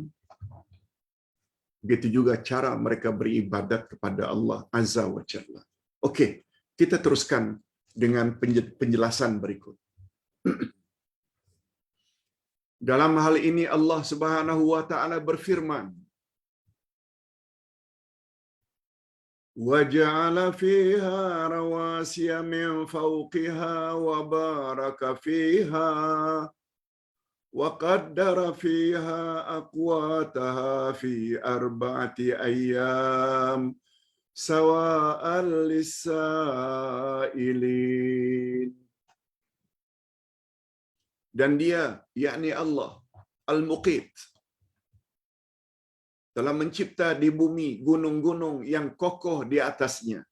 Begitu juga cara mereka beribadat kepada Allah Azza wa Jalla. Okey, kita teruskan dengan penjelasan berikut. Dalam hal ini Allah Subhanahu wa taala berfirman, وَجَعَلَ فِيهَا رَوَاسِيَ مِنْ فَوْقِهَا وَبَارَكَ فِيهَا وَقَدَّرَ فِيهَا أَقْوَاتَهَا فِي 4 أَيَّامٍ سَوَاءً لِلسَّائِلِينَ. Dan dia, yakni Allah, Al-Muqit, telah mencipta di bumi gunung-gunung yang kokoh di atasnya.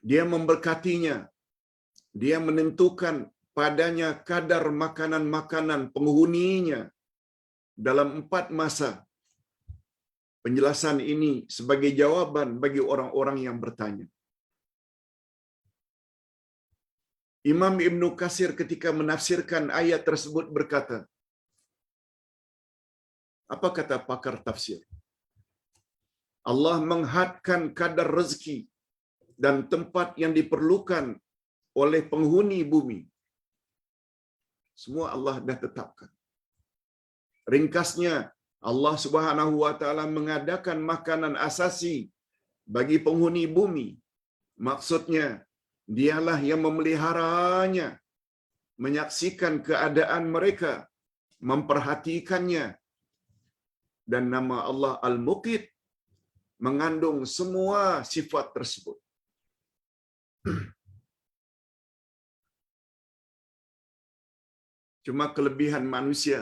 Dia memberkatinya. Dia menentukan padanya kadar makanan-makanan penghuninya dalam 4 masa. Penjelasan ini sebagai jawaban bagi orang-orang yang bertanya. Imam Ibn Katsir ketika menafsirkan ayat tersebut berkata, apa kata pakar tafsir? Allah menghadkan kadar rezeki dan tempat yang diperlukan oleh penghuni bumi. Semua Allah dah tetapkan. Ringkasnya, Allah Subhanahu wa taala mengadakan makanan asasi bagi penghuni bumi. Maksudnya, dialah yang memeliharanya, menyaksikan keadaan mereka, memperhatikannya. Dan nama Allah Al-Muqit mengandung semua sifat tersebut. Cuma kelebihan manusia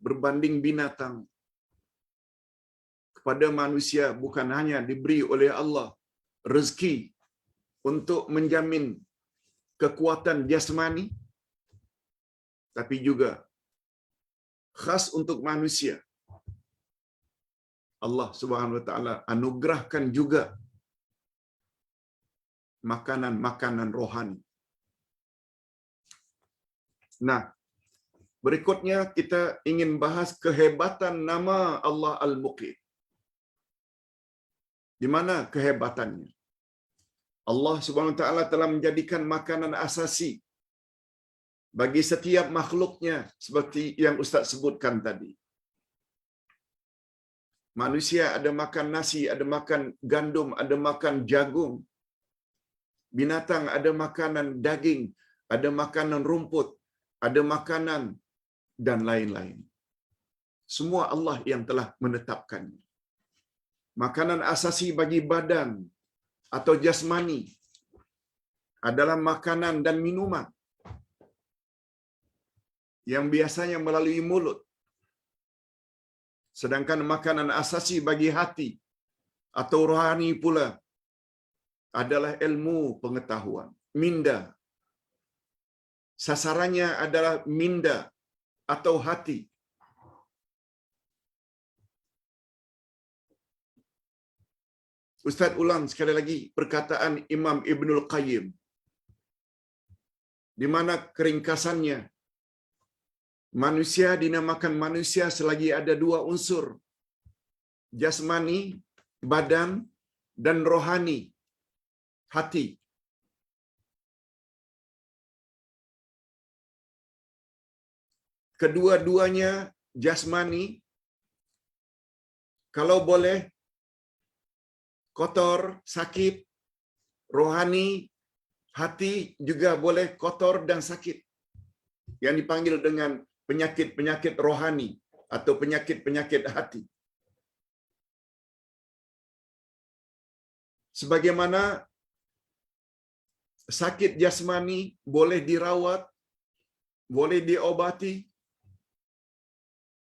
berbanding binatang. Kepada manusia bukan hanya diberi oleh Allah rezeki untuk menjamin kekuatan jasmani, tapi juga khas untuk manusia. Allah Subhanahu wa taala anugerahkan juga makanan-makanan rohani. Nah, berikutnya kita ingin bahas kehebatan nama Allah Al-Muqit. Di mana kehebatannya? Allah Subhanahu wa taala telah menjadikan makanan asasi bagi setiap makhluknya seperti yang Ustaz sebutkan tadi. Manusia ada makan nasi, ada makan gandum, ada makan jagung. Binatang ada makanan daging, ada makanan rumput, ada makanan dan lain-lain. Semua Allah yang telah menetapkannya. Makanan asasi bagi badan atau jasmani adalah makanan dan minuman yang biasanya melalui mulut. Sedangkan makanan asasi bagi hati atau rohani pula adalah ilmu pengetahuan, minda. Sasarannya adalah minda atau hati. Ustaz ulang sekali lagi perkataan Imam Ibnul Qayyim. di mana keringkasannya manusia dinamakan manusia selagi ada dua unsur, jasmani, badan, dan rohani, hati. Kedua-duanya jasmani, kalau boleh kotor, sakit, rohani, hati juga boleh kotor dan sakit. Yang dipanggil dengan penyakit-penyakit rohani atau penyakit-penyakit hati. Sebagaimana sakit jasmani boleh dirawat, boleh diobati,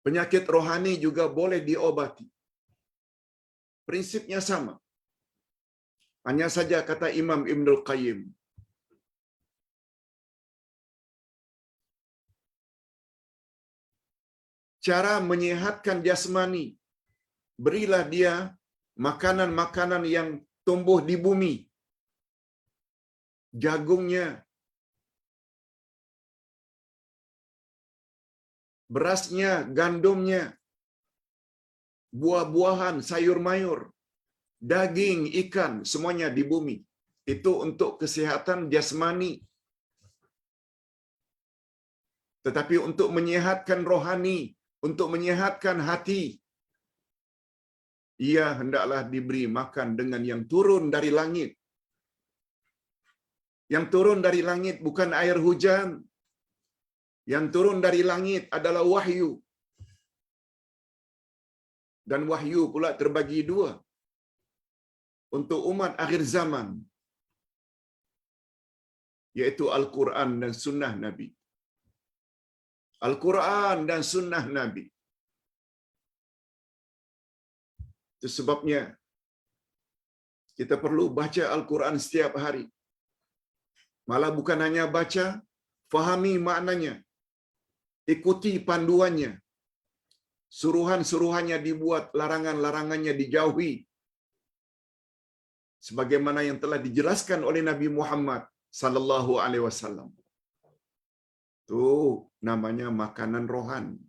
penyakit rohani juga boleh diobati. Prinsipnya sama. Hanya saja kata Imam Ibnul Qayyim, cara menyehatkan jasmani, berilah dia makanan-makanan yang tumbuh di bumi. Jagungnya, berasnya, gandumnya, buah-buahan, sayur-mayur, daging, ikan, semuanya di bumi. Itu untuk kesihatan jasmani. Tetapi untuk menyehatkan rohani, untuk menyehatkan hati, ia hendaklah diberi makan dengan yang turun dari langit. Yang turun dari langit bukan air hujan. Yang turun dari langit adalah wahyu. Dan wahyu pula terbagi dua. Untuk umat akhir zaman, yaitu Al-Quran dan Sunnah Nabi. Al-Quran dan Sunnah Nabi. Itu sebabnya kita perlu baca Al-Quran setiap hari. Malah bukan hanya baca, fahami maknanya. Ikuti panduannya. Suruhan-suruhannya dibuat, larangan-larangannya dijauhi. Sebagaimana yang telah dijelaskan oleh Nabi Muhammad sallallahu alaihi wasallam. Itu namanya makanan rohani.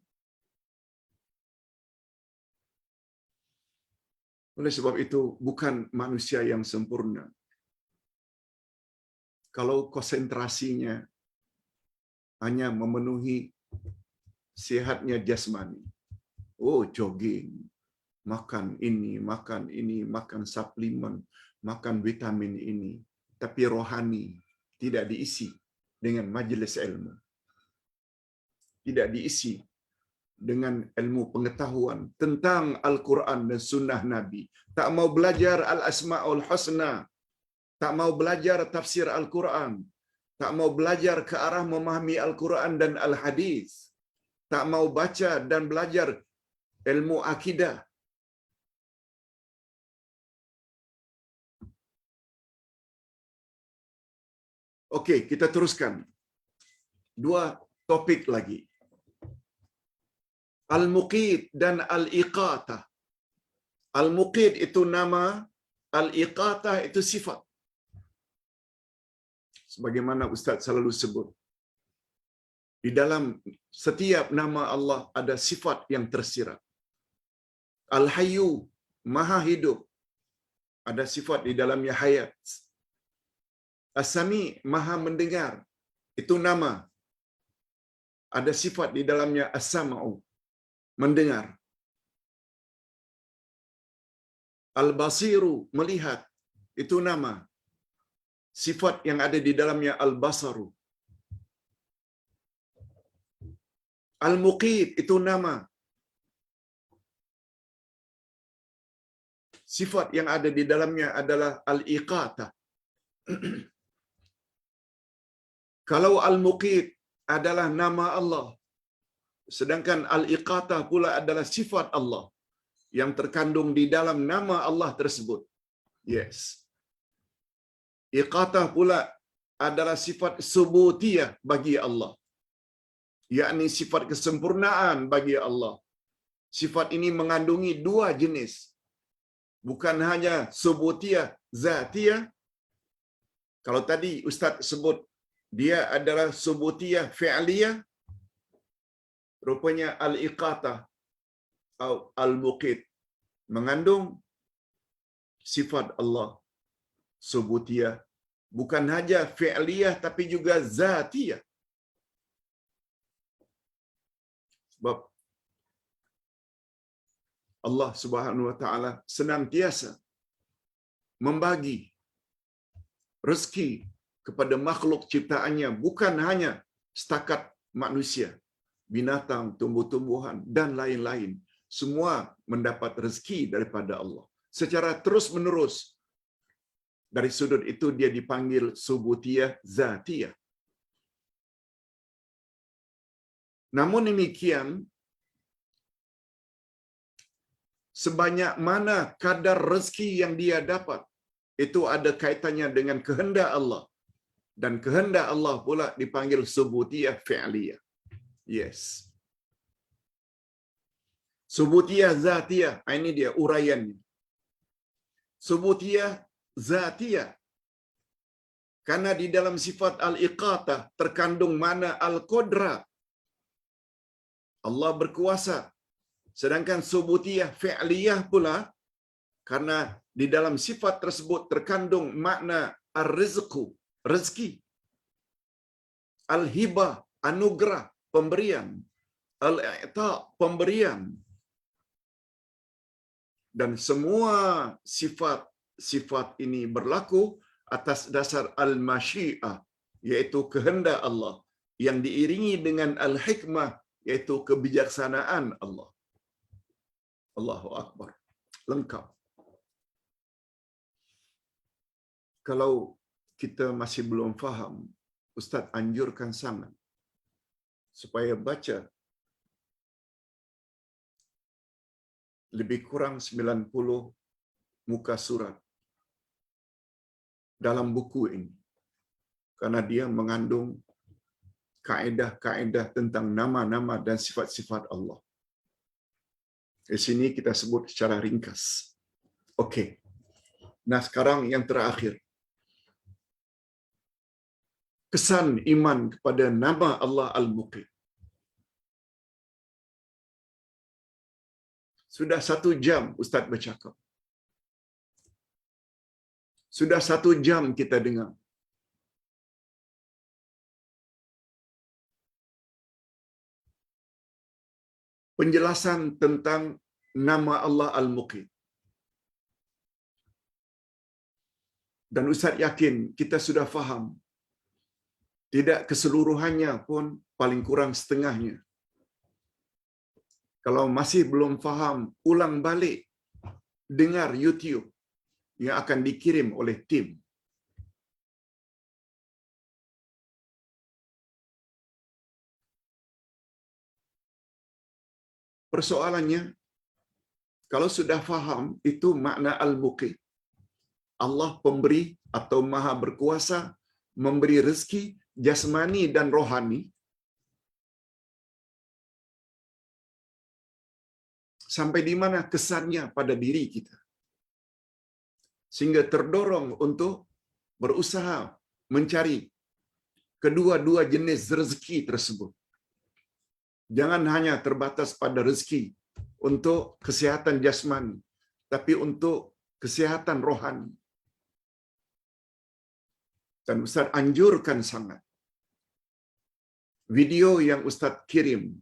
Oleh sebab itu, bukan manusia yang sempurna. Kalau konsentrasinya hanya memenuhi sehatnya jasmani. Oh, jogging, makan ini, makan suplemen, makan vitamin ini. Tapi rohani tidak diisi dengan majelis ilmu. Tidak diisi dengan ilmu pengetahuan tentang Al-Quran dan Sunnah Nabi. Tak mau belajar Al-Asma'ul Husna. Tak mau belajar tafsir Al-Quran. Tak mau belajar ke arah memahami Al-Quran dan Al-Hadis. Tak mau baca dan belajar ilmu akidah. Okey, kita teruskan. Dua topik lagi. Al-Muqit dan Al-Iqatah. Al-Muqit itu nama, Al-Iqatah itu sifat. Sebagaimana Ustaz selalu sebut. Di dalam setiap nama Allah ada sifat yang tersirat. Al-Hayyu, Maha Hidup. Ada sifat di dalamnya hayat. As-Sami, Maha Mendengar. Itu nama. Ada sifat di dalamnya As-Sam'u, mendengar. Al-Basiru, melihat. Itu nama. Sifat yang ada di dalamnya Al-Basaru. Al-Muqit, itu nama. Sifat yang ada di dalamnya adalah Al-Iqatah. Kalau Al-Muqit adalah nama Allah, sedangkan Al-Iqatah pula adalah sifat Allah yang terkandung di dalam nama Allah tersebut. Yes. Iqatah pula adalah sifat subutiyah bagi Allah, yakni sifat kesempurnaan bagi Allah. Sifat ini mengandungi dua jenis. Bukan hanya subutiyah zatiyah. Kalau tadi Ustaz sebut dia adalah subutiyah fi'liyah, rupanya al-iqatah atau al-muqit mengandung sifat Allah subutiyah, bukan saja fi'liyah tapi juga zatiyah. Sebab Allah Subhanahu wa taala senantiasa membagi rezeki kepada makhluk ciptaannya, bukan hanya setakat manusia, binatang, tumbuh-tumbuhan dan lain-lain. Semua mendapat rezeki daripada Allah secara terus-menerus. Dari sudut itu dia dipanggil subutiyah zatiyah. Namun demikian, sebanyak mana kadar rezeki yang dia dapat, itu ada kaitannya dengan kehendak Allah. Dan kehendak Allah pula dipanggil subutiyah fi'liyah. Yes. Subutiyah zatiyah, ini dia uraiannya. Subutiyah zatiyah, karena di dalam sifat al-iqatah terkandung mana al-qudrah. Allah berkuasa. Sedangkan subutiyah fi'liyah pula, karena di dalam sifat tersebut terkandung makna ar-rizqu, rezeki, al-hibah, anugerah, pemberian, al-i'ta, pemberian. Dan semua sifat ini berlaku atas dasar al-masyi'ah, yaitu kehendak Allah, yang diiringi dengan al-hikmah, yaitu kebijaksanaan Allah. Allahu Akbar. Lengkap. Kalau kita masih belum faham, Ustaz anjurkan sangat supaya baca lebih kurang 90 muka surat dalam buku ini. Karena dia mengandung kaedah-kaedah tentang nama-nama dan sifat-sifat Allah. Di sini kita sebut secara ringkas. Okey. Nah, sekarang yang terakhir. Kesan iman kepada nama Allah Al-Muqit. Sudah 1 jam Ustaz bercakap. Sudah 1 jam kita dengar. Penjelasan tentang nama Allah Al-Muqit. Dan Ustaz yakin kita sudah faham. Tidak keseluruhannya pun, paling kurang setengahnya. Kalau masih belum faham, ulang balik. Dengar YouTube yang akan dikirim oleh tim. Persoalannya, kalau sudah faham, itu makna Al-Muqit. Allah pemberi atau maha berkuasa, memberi rezeki jasmani dan rohani. Sampai di mana kesannya pada diri kita. Sehingga terdorong untuk berusaha mencari kedua-dua jenis rezeki tersebut. Jangan hanya terbatas pada rezeki untuk kesihatan jasmani, tapi untuk kesihatan rohani. Dan Ustaz anjurkan sangat video yang Ustaz kirim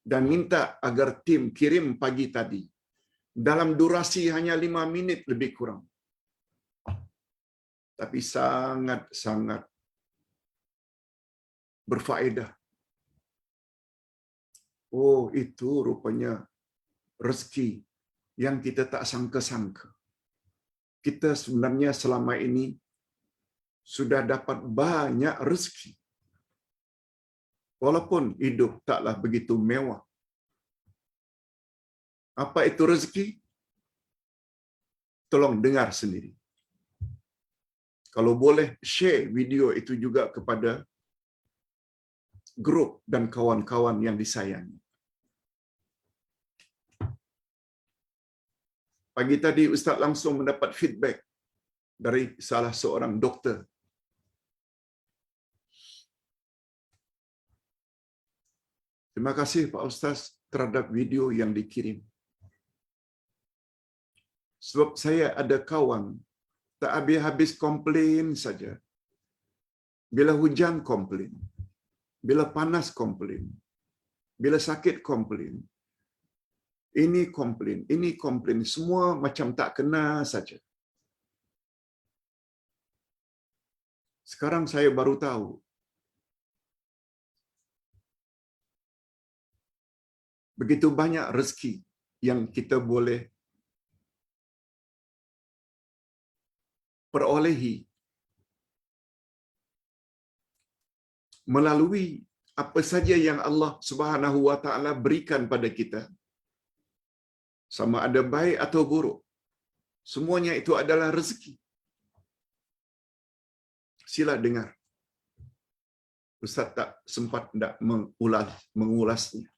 dan minta agar tim kirim pagi tadi dalam durasi hanya 5 minit lebih kurang. Tapi sangat-sangat berfaedah. Oh, itu rupanya rezeki yang kita tak sangka-sangka. Kita sebenarnya selama ini sudah dapat banyak rezeki. Walaupun hidup taklah begitu mewah. Apa itu rezeki? Tolong dengar sendiri. Kalau boleh, share video itu juga kepada grup dan kawan-kawan yang disayangi. Pagi tadi Ustaz langsung mendapat feedback dari salah seorang doktor. Terima kasih Pak Ustaz terhadap video yang dikirim. Sebab saya ada kawan tak habis-habis komplain saja. Bila hujan komplain, bila panas komplain, bila sakit komplain. Ini komplain, semua macam tak kena saja. Sekarang saya baru tahu begitu banyak rezeki yang kita boleh perolehi melalui apa saja yang Allah Subhanahu wa taala berikan pada kita. Sama ada baik atau buruk, semuanya itu adalah rezeki. Sila dengar. Ustaz tak sempat nak mengulasnya.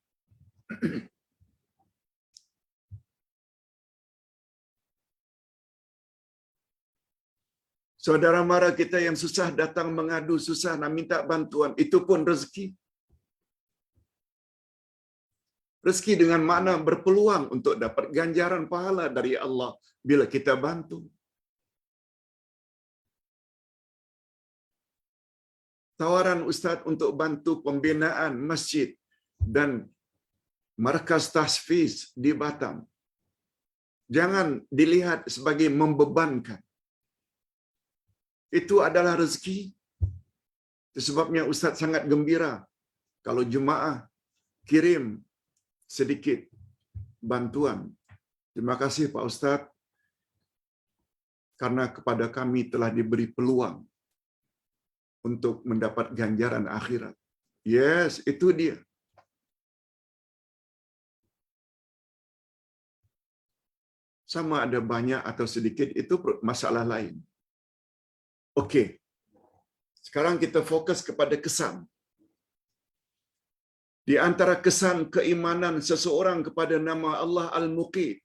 Saudara mara kita yang susah datang mengadu, susah nak minta bantuan, itu pun rezeki. Rezeki dengan makna berpeluang untuk dapat ganjaran pahala dari Allah bila kita bantu. Tawaran Ustaz untuk bantu pembinaan masjid dan markas tahfiz di Batam jangan dilihat sebagai membebankan. Itu adalah rezeki. Sebabnya Ustaz sangat gembira kalau jemaah kirim sedikit bantuan. Terima kasih Pak Ustaz, karena kepada kami telah diberi peluang untuk mendapat ganjaran akhirat. Yes, itu dia. Sama ada banyak atau sedikit, itu masalah lain. Okey. Sekarang kita fokus kepada kesan. Di antara kesan keimanan seseorang kepada nama Allah Al-Muqit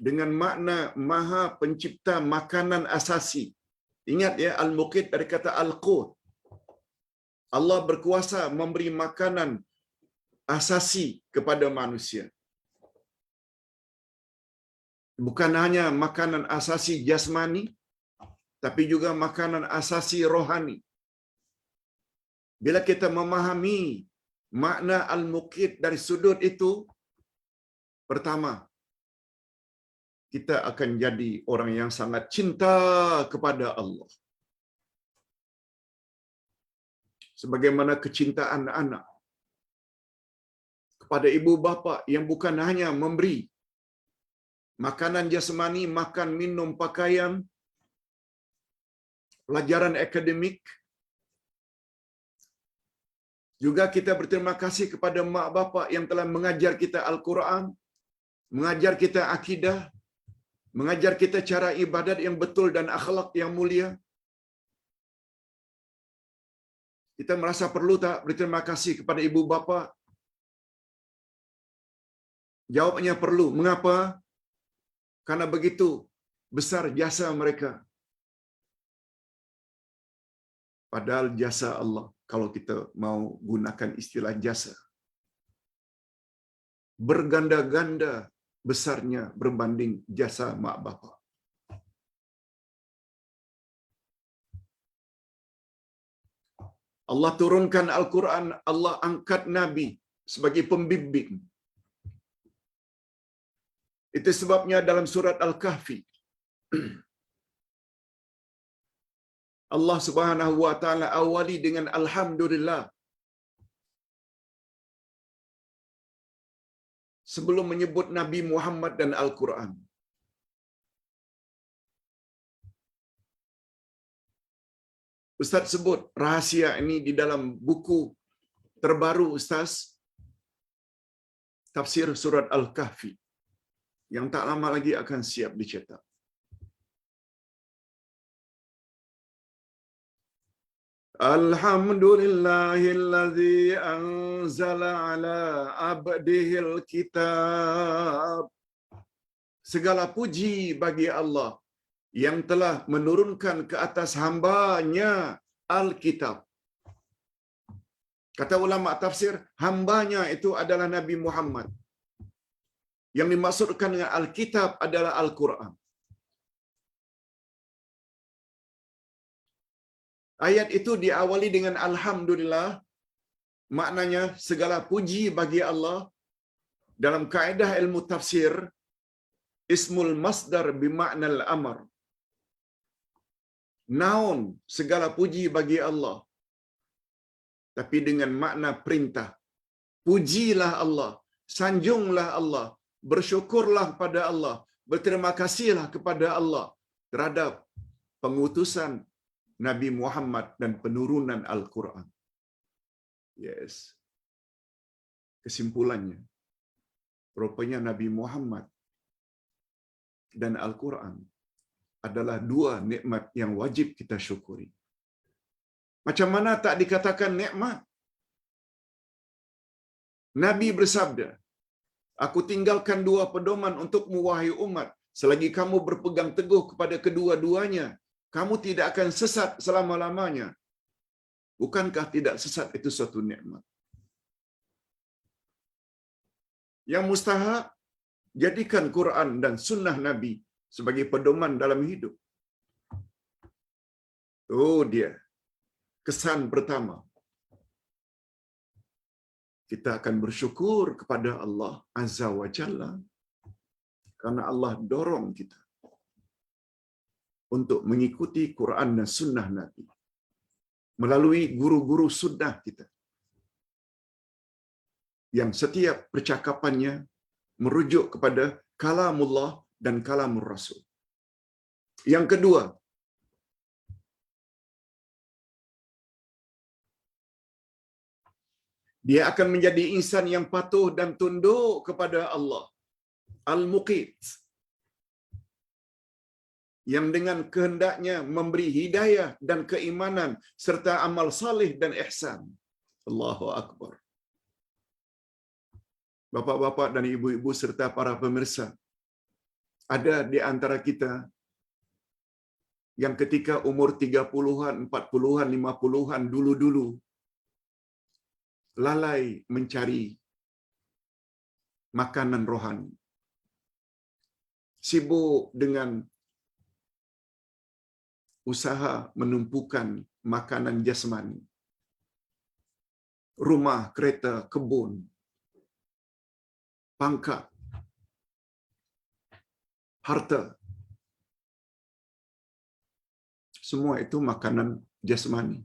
dengan makna Maha Pencipta makanan asasi. Ingat ya, Al-Muqit dari kata Al-Qut. Allah berkuasa memberi makanan asasi kepada manusia. Bukan hanya makanan asasi jasmani, tapi juga makanan asasi rohani. Bila kita memahami makna Al-Muqit dari sudut itu, pertama, kita akan jadi orang yang sangat cinta kepada Allah. Sebagaimana kecintaan anak kepada ibu bapa yang bukan hanya memberi makanan jasmani, makan, minum, pakaian, pelajaran akademik. Juga kita berterima kasih kepada mak bapa yang telah mengajar kita Al-Quran, mengajar kita akidah, mengajar kita cara ibadat yang betul dan akhlak yang mulia. Kita merasa perlu tak berterima kasih kepada ibu bapa? Jawabnya perlu. Mengapa? Karena begitu besar jasa mereka. Padahal jasa Allah, kalau kita mau gunakan istilah jasa, berganda-ganda besarnya berbanding jasa mak bapa. Allah turunkan Al-Quran, Allah angkat Nabi sebagai pembimbing. Itu sebabnya dalam surat Al-Kahfi, Allah Subhanahu wa taala awali dengan alhamdulillah sebelum menyebut Nabi Muhammad dan Al-Quran. Ustaz sebut rahasia ini di dalam buku terbaru Ustaz, tafsir surat Al-Kahfi, yang tak lama lagi akan siap dicetak. Alhamdulillahilladzi anzala ala abdihil kitab. Segala puji bagi Allah yang telah menurunkan ke atas hambanya Al-Kitab. Kata ulama tafsir, hambanya itu adalah Nabi Muhammad. Yang dimaksudkan dengan Alkitab adalah Al-Quran. Ayat itu diawali dengan Alhamdulillah, maknanya segala puji bagi Allah. Dalam kaedah ilmu tafsir, ismul masdar bimaknal amr. Naun segala puji bagi Allah, tapi dengan makna perintah. Pujilah Allah, sanjunglah Allah, bersyukurlah pada Allah, berterima kasihlah kepada Allah terhadap pengutusan Nabi Muhammad dan penurunan Al-Quran. Yes. Kesimpulannya, rupanya Nabi Muhammad dan Al-Quran adalah dua nikmat yang wajib kita syukuri. Macam mana tak dikatakan nikmat? Nabi bersabda, aku tinggalkan dua pedoman untukmu wahai umat, selagi kamu berpegang teguh kepada kedua-duanya, kamu tidak akan sesat selama-lamanya. Bukankah tidak sesat itu suatu nikmat? Yang mustahak, jadikan Quran dan sunnah Nabi sebagai pedoman dalam hidup. Oh dia, kesan pertama. Kita akan bersyukur kepada Allah Azza wa Jalla karena Allah dorong kita untuk mengikuti Quran dan sunnah Nabi melalui guru-guru sunnah kita yang setiap percakapannya merujuk kepada kalamullah dan kalamur Rasul. Yang kedua, dia akan menjadi insan yang patuh dan tunduk kepada Allah. Al-Muqit. Yang dengan kehendaknya memberi hidayah dan keimanan serta amal salih dan ihsan. Allahu Akbar. Bapak-bapak dan ibu-ibu serta para pemirsa, ada di antara kita yang ketika umur 30-an, 40-an, 50-an dulu-dulu lalai mencari makanan rohani. Sibuk dengan usaha menumpukan makanan jasmani. Rumah, kereta, kebun, pangkat, harta. Semua itu makanan jasmani.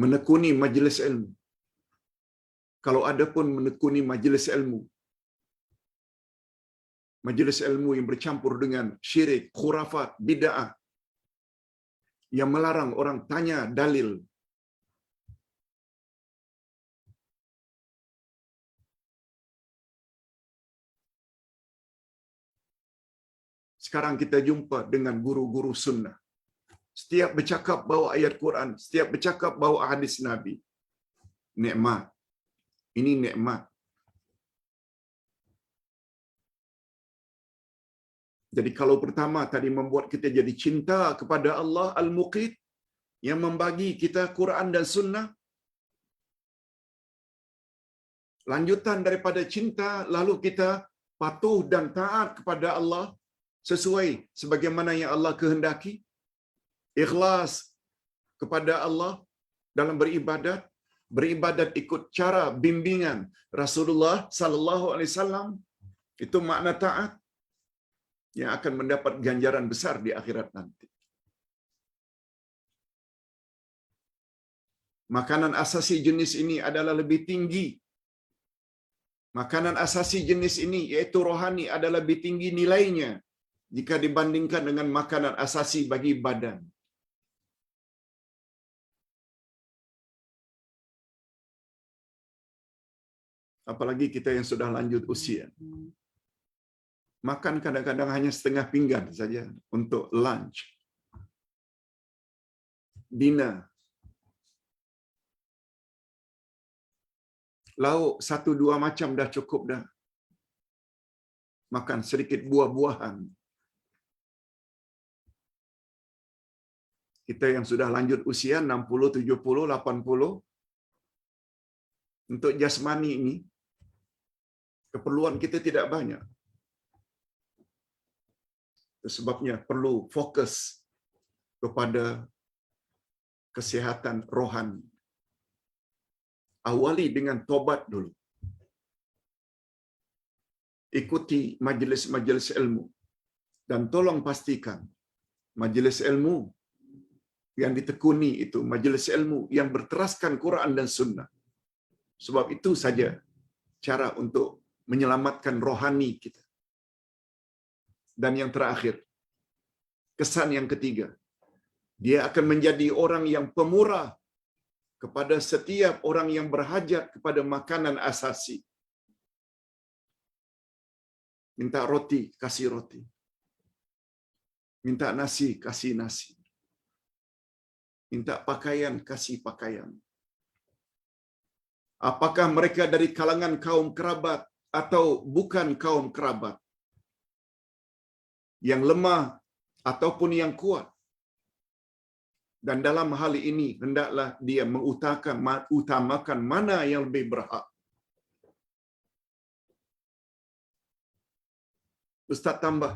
Menekuni majlis ilmu. Kalau ada pun menekuni majlis ilmu, majlis ilmu yang bercampur dengan syirik, khurafat, bid'ah, yang melarang orang tanya dalil. Sekarang kita jumpa dengan guru-guru sunnah. Setiap bercakap bawa ayat Quran, setiap bercakap bawa hadis Nabi. Nikmat. Ini nikmat. Jadi kalau pertama tadi membuat kita jadi cinta kepada Allah Al-Muqit, yang membagi kita Quran dan Sunnah. Lanjutan daripada cinta, lalu kita patuh dan taat kepada Allah sesuai sebagaimana yang Allah kehendaki. Ikhlas kepada Allah dalam beribadat, beribadat ikut cara bimbingan Rasulullah sallallahu alaihi wasallam, itu makna taat yang akan mendapat ganjaran besar di akhirat nanti. Makanan asasi jenis ini adalah lebih tinggi. Makanan asasi jenis ini iaitu rohani adalah lebih tinggi nilainya jika dibandingkan dengan makanan asasi bagi badan. Apalagi kita yang sudah lanjut usia. Makan kadang-kadang hanya setengah pinggan saja untuk lunch, dinner. Lauk 1-2 macam dah cukup dah. Makan sedikit buah-buahan. Kita yang sudah lanjut usia 60, 70, 80, Untuk jasmani ini, keperluan kita tidak banyak. Sebabnya perlu fokus kepada kesihatan rohani. Awali dengan tobat dulu. Ikuti majlis-majlis ilmu. Dan tolong pastikan majlis ilmu yang ditekuni itu majlis ilmu yang berteraskan Quran dan Sunnah. Sebab itu saja cara untuk menyelamatkan rohani kita. Dan yang terakhir, kesan yang ketiga, dia akan menjadi orang yang pemurah kepada setiap orang yang berhajat kepada makanan asasi. Minta roti, kasih roti. Minta nasi, kasih nasi. Minta pakaian, kasih pakaian. Apakah mereka dari kalangan kaum kerabat atau bukan kaum kerabat? Yang lemah ataupun yang kuat. Dan dalam hal ini, hendaklah dia mengutamakan mana yang lebih berhak. Ustaz tambah,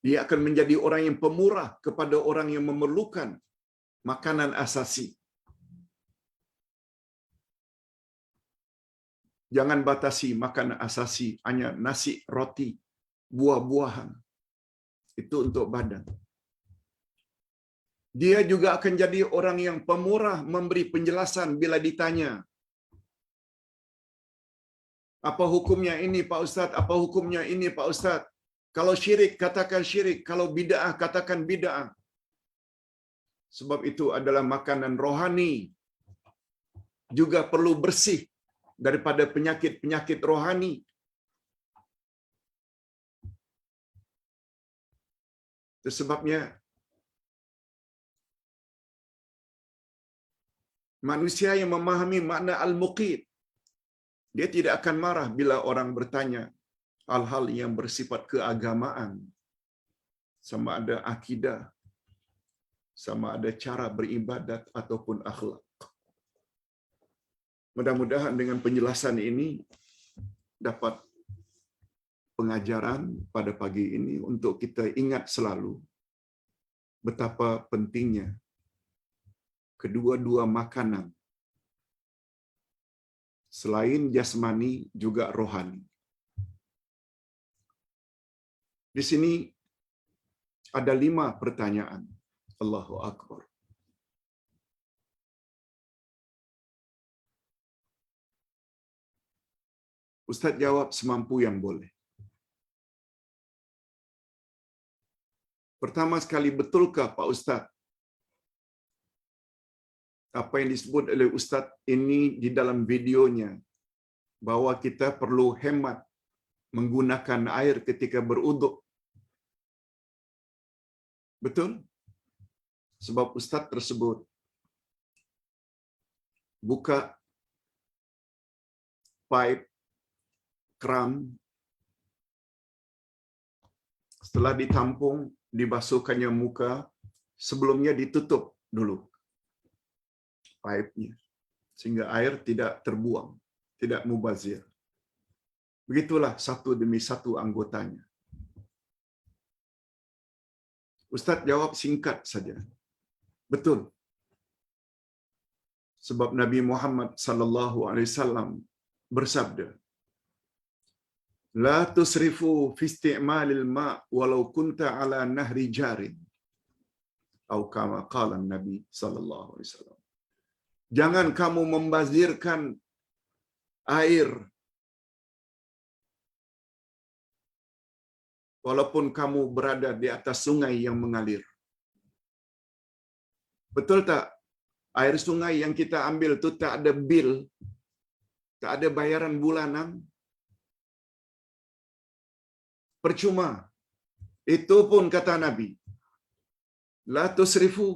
dia akan menjadi orang yang pemurah kepada orang yang memerlukan makanan asasi. Jangan batasi makanan asasi, hanya nasi, roti, buah-buahan. Itu untuk badan. Dia juga akan jadi orang yang pemurah memberi penjelasan bila ditanya. Apa hukumnya ini Pak Ustaz? Apa hukumnya ini Pak Ustaz? Kalau syirik, katakan syirik. Kalau bid'ah, katakan bid'ah. Sebab itu adalah makanan rohani. Juga perlu bersih daripada penyakit-penyakit rohani. Itu sebabnya manusia yang memahami makna al-muqit, dia tidak akan marah bila orang bertanya hal-hal yang bersifat keagamaan, sama ada akidah, sama ada cara beribadat ataupun akhlak. Mudah-mudahan dengan penjelasan ini dapat pengajaran pada pagi ini untuk kita ingat selalu betapa pentingnya kedua-dua makanan, selain jasmani juga rohani. Di sini ada 5 pertanyaan. Allahu Akbar. Ustaz jawab semampu yang boleh. Pertama sekali, betulkah Pak Ustaz apa yang disebut oleh Ustaz ini di dalam videonya, bahwa kita perlu hemat menggunakan air ketika beruduk? Betul? Sebab Ustaz tersebut buka pipe kran, setelah ditampung, dibasuhkannya muka, sebelumnya ditutup dulu pipe-nya, sehingga air tidak terbuang, tidak mubazir. Begitulah satu demi satu anggotanya. Ustaz jawab singkat saja. Betul. Sebab Nabi Muhammad sallallahu alaihi wasallam bersabda, "La tusrifu fi isti'malil ma' walau kunta ala nahri jarin." Atau kama qala Nabi sallallahu alaihi wasallam. Jangan kamu membazirkan air walaupun kamu berada di atas sungai yang mengalir. Betul tak? Air sungai yang kita ambil itu tak ada bil, tak ada bayaran bulanan. Percuma. Itu pun kata Nabi, la tusrifu.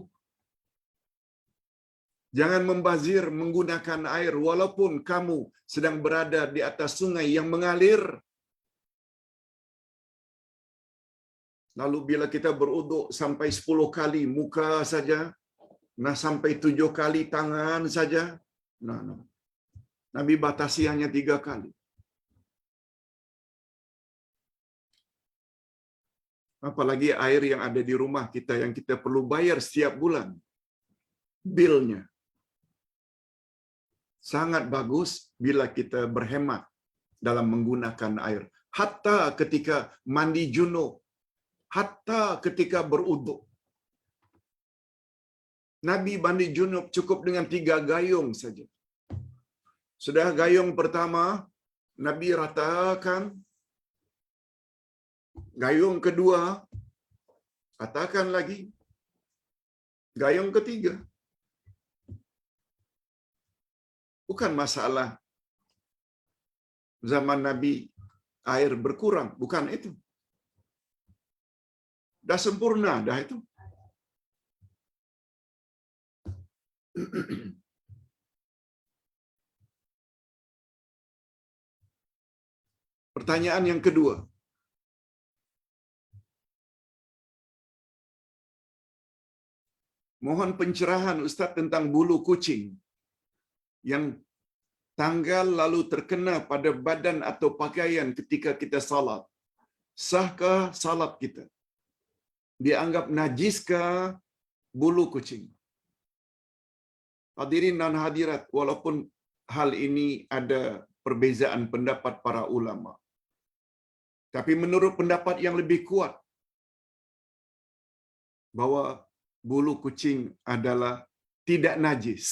Jangan membazir menggunakan air walaupun kamu sedang berada di atas sungai yang mengalir. Lalu bila kita beruduk sampai 10 kali muka saja, nah sampai 7 kali tangan saja, nah. Nabi batasi hanya 3 kali. Apalagi air yang ada di rumah kita yang kita perlu bayar setiap bulan. Bilnya. Sangat bagus bila kita berhemat dalam menggunakan air. Hatta ketika mandi junub. Hatta ketika beruduk. Nabi mandi junub cukup dengan 3 gayung saja. Sudah gayung pertama, Nabi ratakan. Gayung kedua, ratakan lagi. Gayung ketiga. Bukan masalah zaman Nabi air berkurang. Bukan itu. Dah sempurna dah itu. Pertanyaan yang kedua. Mohon pencerahan Ustaz tentang bulu kucing yang tanggal lalu terkena pada badan atau pakaian ketika kita salat. Sahkah salat kita? Dianggap najiskah bulu kucing? Hadirin dan hadirat, walaupun hal ini ada perbezaan pendapat para ulama. Tapi menurut pendapat yang lebih kuat, bahwa bulu kucing adalah tidak najis.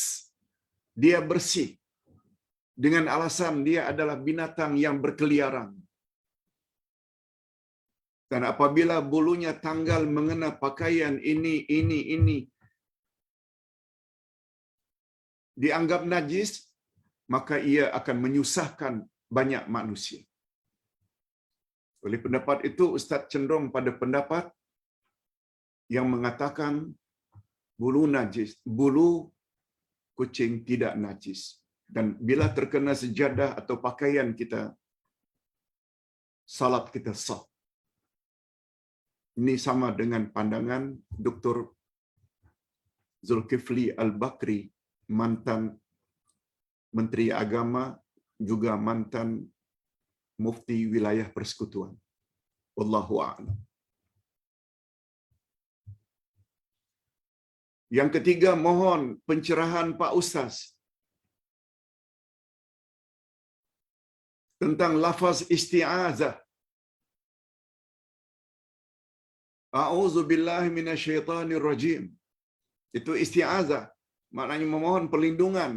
Dia bersih. Dengan alasan dia adalah binatang yang berkeliaran. Dan apabila bulunya tanggal mengena pakaian ini, dianggap najis, maka ia akan menyusahkan banyak manusia. Oleh pendapat itu, Ustaz cenderung pada pendapat yang mengatakan bulu kucing tidak najis. Dan bila terkena sejadah atau pakaian kita, salat kita sah. Ini sama dengan pandangan Dr. Zulkifli Al-Bakri, mantan Menteri Agama, juga mantan Mufti Wilayah Persekutuan. Wallahu a'lam. Yang ketiga, mohon pencerahan Pak Ustaz tentang lafaz isti'azah. A'udzu billahi minasyaitonir rajim. Itu isti'azah, maknanya memohon perlindungan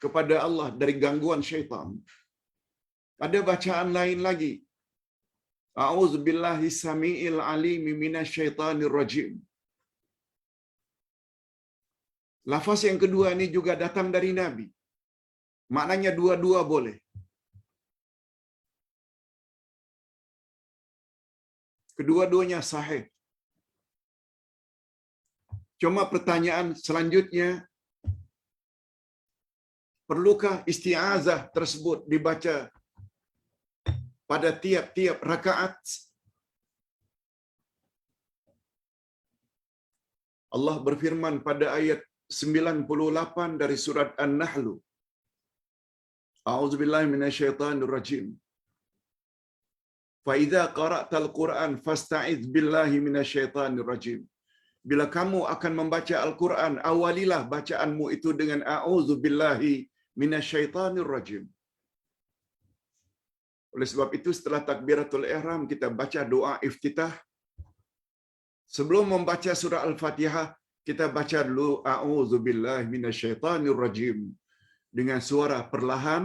kepada Allah dari gangguan syaitan. Ada bacaan lain lagi. A'udzu billahi samiil alim minasyaitonir rajim. Lafaz yang kedua ini juga datang dari Nabi. Maknanya dua-dua boleh. Kedua-duanya sahih. Cuma pertanyaan selanjutnya, perlukah isti'azah tersebut dibaca pada tiap-tiap rakaat? Allah berfirman pada ayat 98 dari surat An-Nahl. A'udzubillahi minasyaitonir rajim. Fa idza qara'tal Qur'an fasta'iz billahi minasyaitonir rajim. Bila kamu akan membaca Al-Quran, awalilah bacaanmu itu dengan a'udzubillahi minasyaitonir rajim. Oleh sebab itu setelah takbiratul ihram kita baca doa iftitah. Sebelum membaca surah Al-Fatihah, kita baca dulu a'udzubillahi minasyaitonir rajim dengan suara perlahan.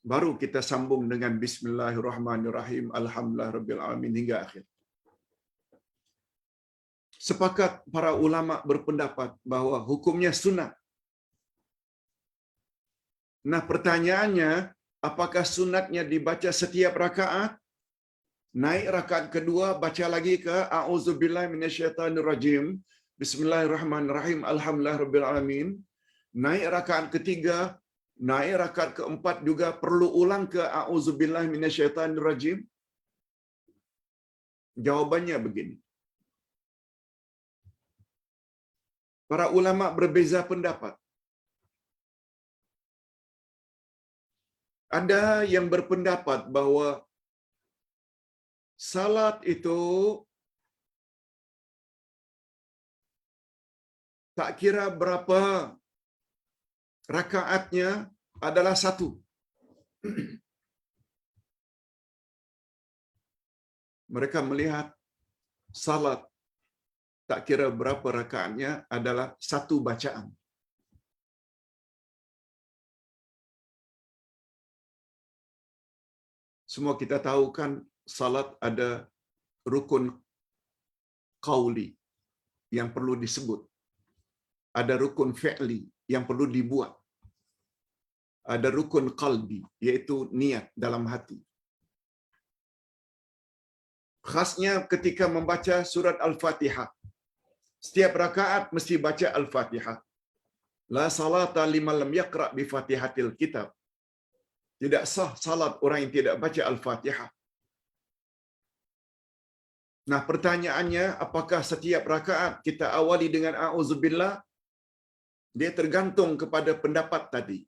Baru kita sambung dengan bismillahirrahmanirrahim, alhamdulillahirabbil alamin hingga akhir. Sepakat para ulama berpendapat bahwa hukumnya sunat. Nah, pertanyaannya, apakah sunatnya dibaca setiap rakaat? Naik rakaat kedua, baca lagi ke a'udzubillahi minasyaitonirrajim, bismillahirrahmanirrahim, alhamdulillahirabbil alamin. Naik rakaat ketiga, naik rakaat keempat juga perlu ulang ke a'udzubillahi minasyaitonirrajim? Jawabannya begini. Para ulama berbeza pendapat. Ada yang berpendapat bahwa salat itu tak kira berapa rakaatnya adalah satu. Mereka melihat salat tak kira berapa rakaatnya adalah satu bacaan. Semua kita tahu kan salat ada rukun qauli yang perlu disebut. Ada rukun fi'li yang perlu dibuat. Ada rukun qalbi, yaitu niat dalam hati. Khasnya ketika membaca surat Al-Fatihah. Setiap rakaat mesti baca Al-Fatihah. La salata liman lam yaqra' bi Fatihatil Kitab. Tidak sah salat orang yang tidak baca Al-Fatihah. Nah, pertanyaannya, apakah setiap rakaat kita awali dengan a'udzubillah? Dia tergantung kepada pendapat tadi.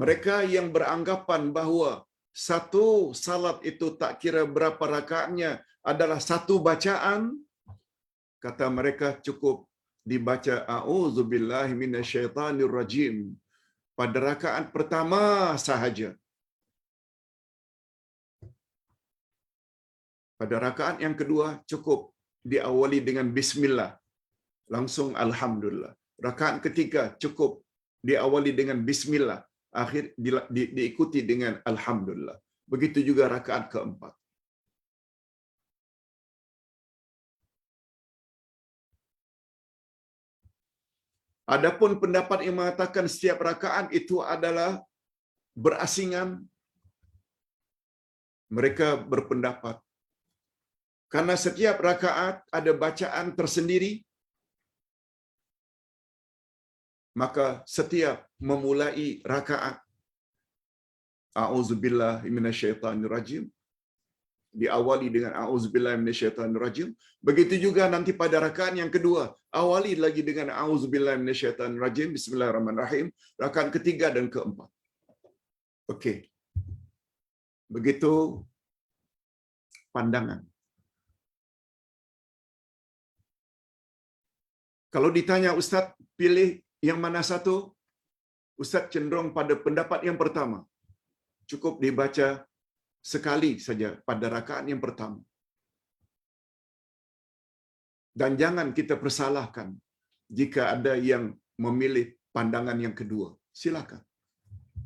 Mereka yang beranggapan bahawa satu salat itu tak kira berapa rakaatnya adalah satu bacaan, kata mereka cukup dibaca a'udzubillahi minasyaitanirrajim pada rakaat pertama sahaja. Pada rakaat yang kedua cukup diawali dengan bismillah, langsung alhamdulillah. Rakaat ketiga cukup diawali dengan bismillah, akhir diikuti dengan alhamdulillah. Begitu juga rakaat keempat. Adapun pendapat yang mengatakan setiap rakaat itu adalah berasingan, mereka berpendapat karena setiap rakaat ada bacaan tersendiri, maka setiap memulai rakaat a'udzubillahi minasyaitanirrajim diawali dengan a'udzubillahi minasyaitanirrajim. Begitu juga nanti pada rakaat yang kedua, awali lagi dengan a'udzubillahi minasyaitanirrajim, bismillahirrahmanirrahim, rakaat ketiga dan keempat. Okey. Begitu pandangan. Kalau ditanya Ustaz pilih yang mana satu, Ustaz cenderung pada pendapat yang pertama. Cukup dibaca sekali saja pada rakaat yang pertama. Dan jangan kita persalahkan jika ada yang memilih pandangan yang kedua. Silakan.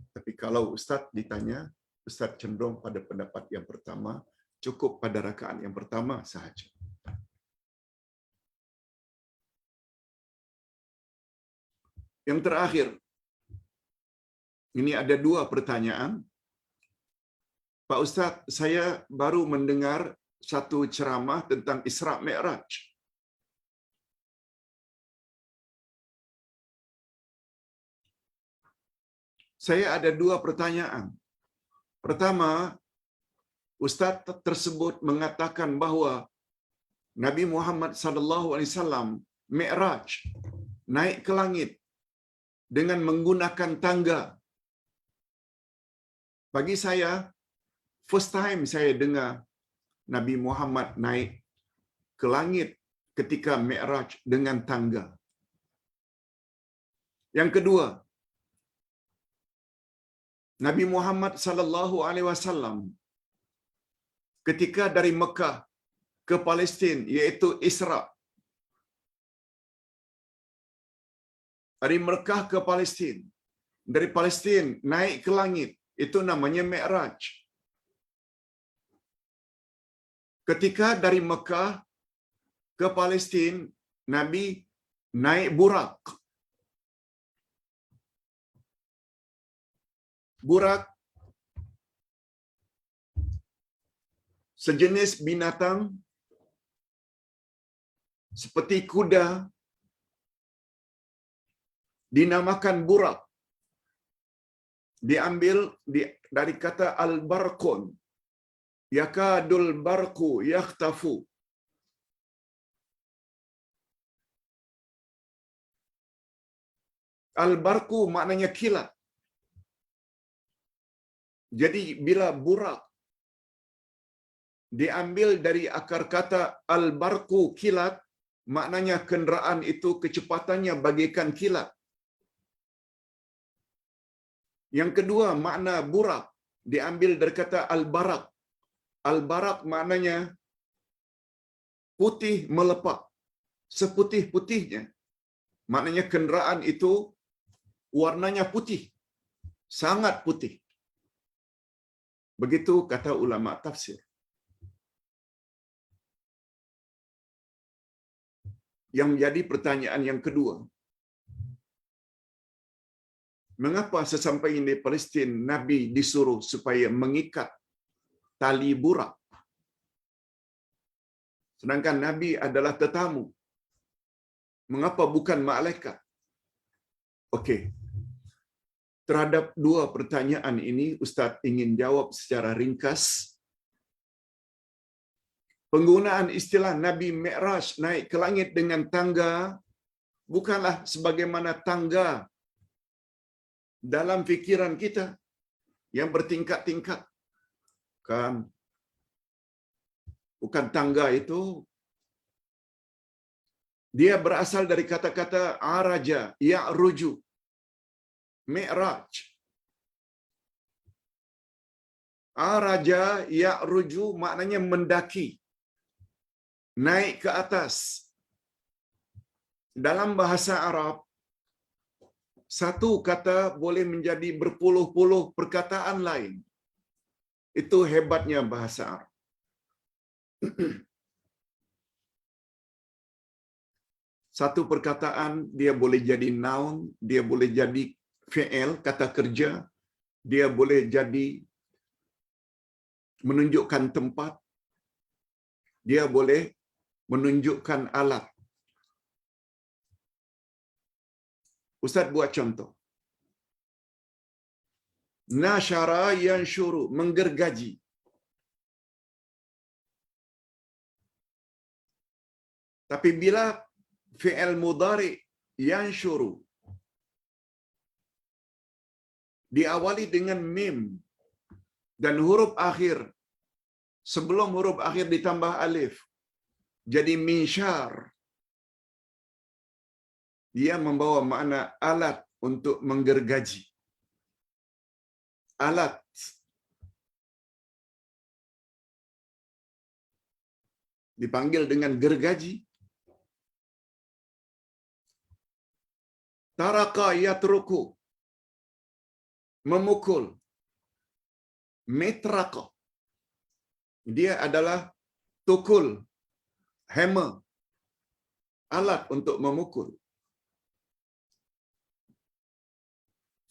Tapi kalau Ustaz ditanya, Ustaz cenderung pada pendapat yang pertama, cukup pada rakaat yang pertama sahaja. Yang terakhir, ini ada dua pertanyaan. Pak Ustaz, saya baru mendengar satu ceramah tentang Isra' Mi'raj. Saya ada dua pertanyaan. Pertama, Ustaz tersebut mengatakan bahawa Nabi Muhammad sallallahu alaihi wasallam Mi'raj, naik ke langit dengan menggunakan tangga. Bagi saya, first time saya dengar Nabi Muhammad naik ke langit ketika Mi'raj dengan tangga. Yang kedua, Nabi Muhammad sallallahu alaihi wasallam ketika dari Mekah ke Palestin, yaitu Isra'. Dari Mekah ke Palestin, dari Palestin naik ke langit, itu namanya Mi'raj. Ketika dari Mekah ke Palestin, Nabi naik burak. Burak sejenis binatang seperti kuda, dinamakan burak. Diambil dari kata al-barqun. Yakadul barqu yakhtafu. Al-barqu maknanya kilat. Jadi bila burak diambil dari akar kata al-barqu kilat, maknanya kenderaan itu kecepatannya bagaikan kilat. Yang kedua, makna burak diambil dari kata al-barak. Al-barak maknanya putih melepak, seputih-putihnya. Maknanya kenderaan itu warnanya putih, sangat putih. Begitu kata ulama tafsir. Yang menjadi pertanyaan yang kedua, mengapa sesampai di Palestin Nabi disuruh supaya mengikat tali burak? Sedangkan Nabi adalah tetamu. Mengapa bukan malaikat? Okey. Terhadap dua pertanyaan ini, Ustaz ingin jawab secara ringkas. Penggunaan istilah Nabi Mi'raj naik ke langit dengan tangga bukanlah sebagaimana tangga dalam fikiran kita yang bertingkat-tingkat. Kan? Bukan tangga itu. Dia berasal dari kata-kata araja, ya'ruju, Mi'raj. Araja ya'ruju maknanya mendaki, naik ke atas. Dalam bahasa Arab, satu kata boleh menjadi berpuluh-puluh perkataan lain. Itu hebatnya bahasa Arab. Satu perkataan dia boleh jadi noun, dia boleh jadi fi'il, kata kerja, dia boleh jadi menunjukkan tempat, dia boleh menunjukkan alat. Ustaz buat contoh. Nasyara yansyuru, menggergaji. Tapi bila fi'il mudhari yansyuru diawali dengan mim dan huruf akhir, sebelum huruf akhir ditambah alif, jadi minsyar. Dia membawa makna alat untuk menggergaji. Alat. Dipanggil dengan gergaji. Taraka yatruku, memukul. Metraka, dia adalah tukul, hammer, alat untuk memukul.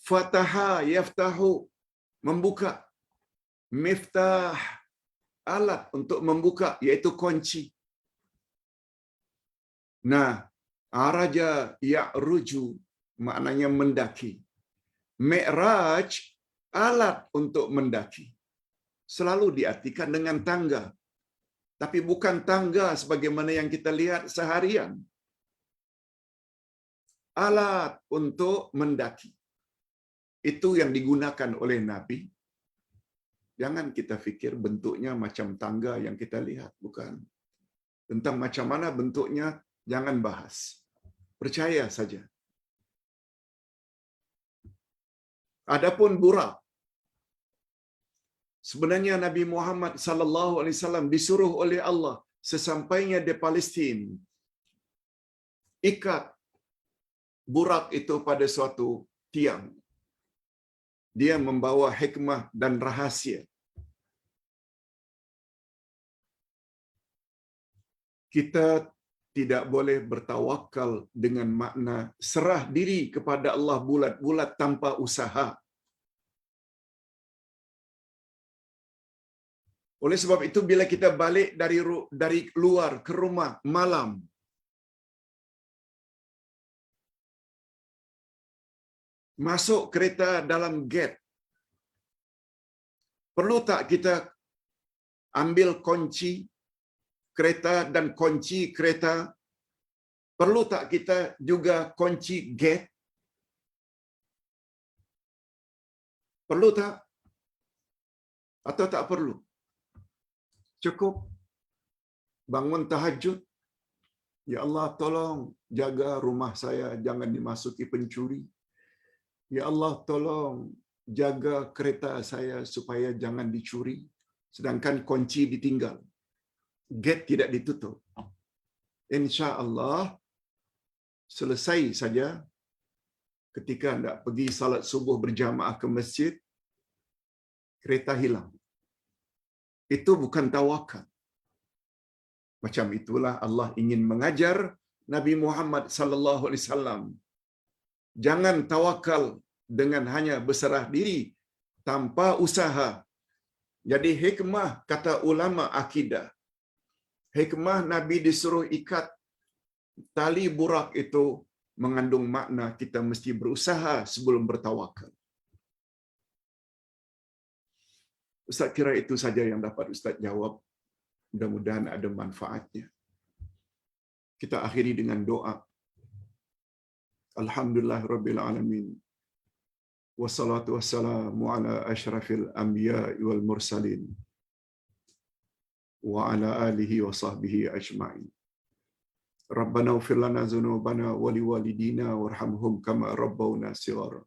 Fataha yaftahu, membuka. Miftah, alat untuk membuka, iaitu kunci. Nah, araja ya'ruju maknanya mendaki. Mi'raj, alat untuk mendaki. Selalu diartikan dengan tangga. Tapi bukan tangga sebagaimana yang kita lihat seharian. Alat untuk mendaki. Itu yang digunakan oleh Nabi. Jangan kita fikir bentuknya macam tangga yang kita lihat. Bukan. Tentang macam mana bentuknya, jangan bahas. Percaya saja. Adapun burak, sebenarnya Nabi Muhammad sallallahu alaihi wasallam disuruh oleh Allah sesampainya di Palestin, ikat burak itu pada suatu tiang. Dia membawa hikmah dan rahasia. Kita tidak boleh bertawakal dengan makna serah diri kepada Allah bulat-bulat tanpa usaha. Oleh sebab itu bila kita balik dari luar ke rumah malam, masuk kereta dalam gate, perlu tak kita ambil kunci kereta dan kunci kereta? Perlu tak kita juga kunci gate? Perlu tak? Atau tak perlu? Cukup bangun tahajud, ya Allah tolong jaga rumah saya jangan dimasuki pencuri. Ya Allah tolong jaga kereta saya supaya jangan dicuri. Sedangkan kunci ditinggal. Gate tidak ditutup. Insya Allah selesai saja ketika hendak pergi salat subuh berjamaah ke masjid, kereta hilang. Itu bukan tawakal. Macam itulah Allah ingin mengajar Nabi Muhammad sallallahu alaihi wasallam. Jangan tawakal dengan hanya berserah diri tanpa usaha. Jadi hikmah kata ulama akidah. Hikmah Nabi disuruh ikat tali burak itu mengandung makna kita mesti berusaha sebelum bertawakal. Ustaz kira itu saja yang dapat Ustaz jawab. Mudah-mudahan ada manfaatnya. Kita akhiri dengan doa. Alhamdulillah Rabbil Alamin. Wassalatu wassalamu ala ashrafil anbiya wal mursalin. Wa ala alihi wa sahbihi ajma'in. Rabbana ighfir lana dhunubana wa liwalidina warhamhum kama rabbawna shighara.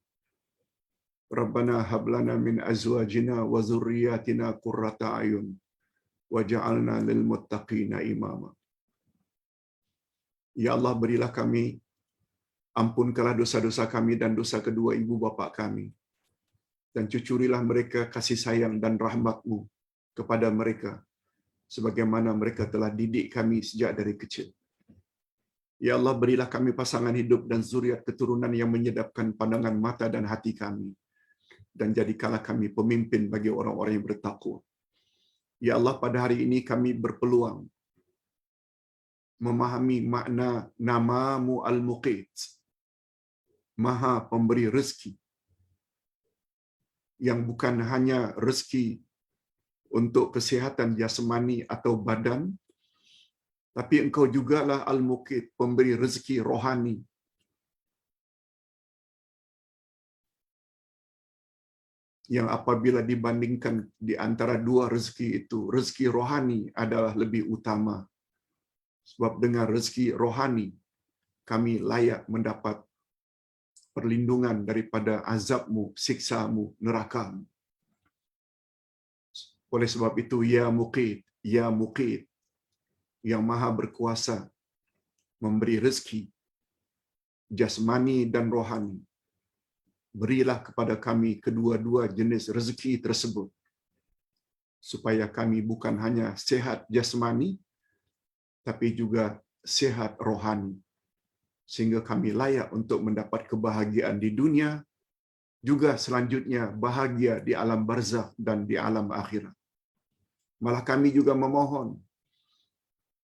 Rabbana hab lana min azwajina wa dhurriyyatina qurrata a'yun waj'alna lil muttaqina imama. Ya Allah, berilah kami, ampunkanlah dosa-dosa kami dan dosa kedua ibu bapa kami, dan cucurilah mereka kasih sayang dan rahmat-Mu kepada mereka sebagaimana mereka telah didik kami sejak dari kecil. Ya Allah, berilah kami pasangan hidup dan zuriat keturunan yang menyedapkan pandangan mata dan hati kami, dan jadikanlah kami pemimpin bagi orang-orang yang bertakwa. Ya Allah, pada hari ini kami berpeluang memahami makna nama-Mu Al-Muqit, Maha Pemberi Rezeki, yang bukan hanya rezeki untuk kesihatan jasmani atau badan, tapi Engkau jugalah Al-Muqit, pemberi rezeki rohani. Yang apabila dibandingkan di antara dua rezeki itu, rezeki rohani adalah lebih utama. Sebab dengan rezeki rohani, kami layak mendapat perlindungan daripada azab-Mu, siksa-Mu, neraka-Mu. Oleh sebab itu, Ya Muqit, Ya Muqit, yang maha berkuasa memberi rezeki jasmani dan rohani, berilah kepada kami kedua-dua jenis rezeki tersebut, supaya kami bukan hanya sehat jasmani, tapi juga sehat rohani, sehingga kami layak untuk mendapat kebahagiaan di dunia, juga selanjutnya bahagia di alam barzakh dan di alam akhirat. Malah kami juga memohon,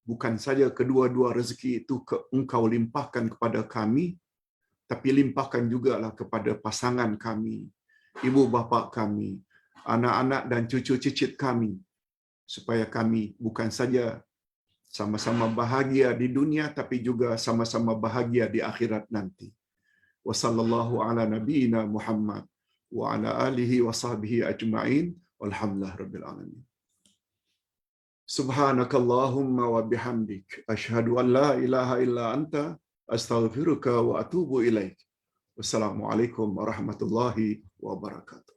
bukan saja kedua-dua rezeki itu Engkau limpahkan kepada kami, tapi limpahkan jugalah kepada pasangan kami, ibu bapa kami, anak-anak dan cucu cicit kami, supaya kami bukan saja sama-sama bahagia di dunia, tapi juga sama-sama bahagia di akhirat nanti. Wa sallallahu ala nabiyyina Muhammad wa ala alihi wa sahbihi ajma'in. Walhamdulillah rabbil alamin. Subhanakallahumma wa bihamdik asyhadu an la ilaha illa anta astaghfiruka wa atubu ilaik. Wassalamualaikum warahmatullahi wabarakatuh.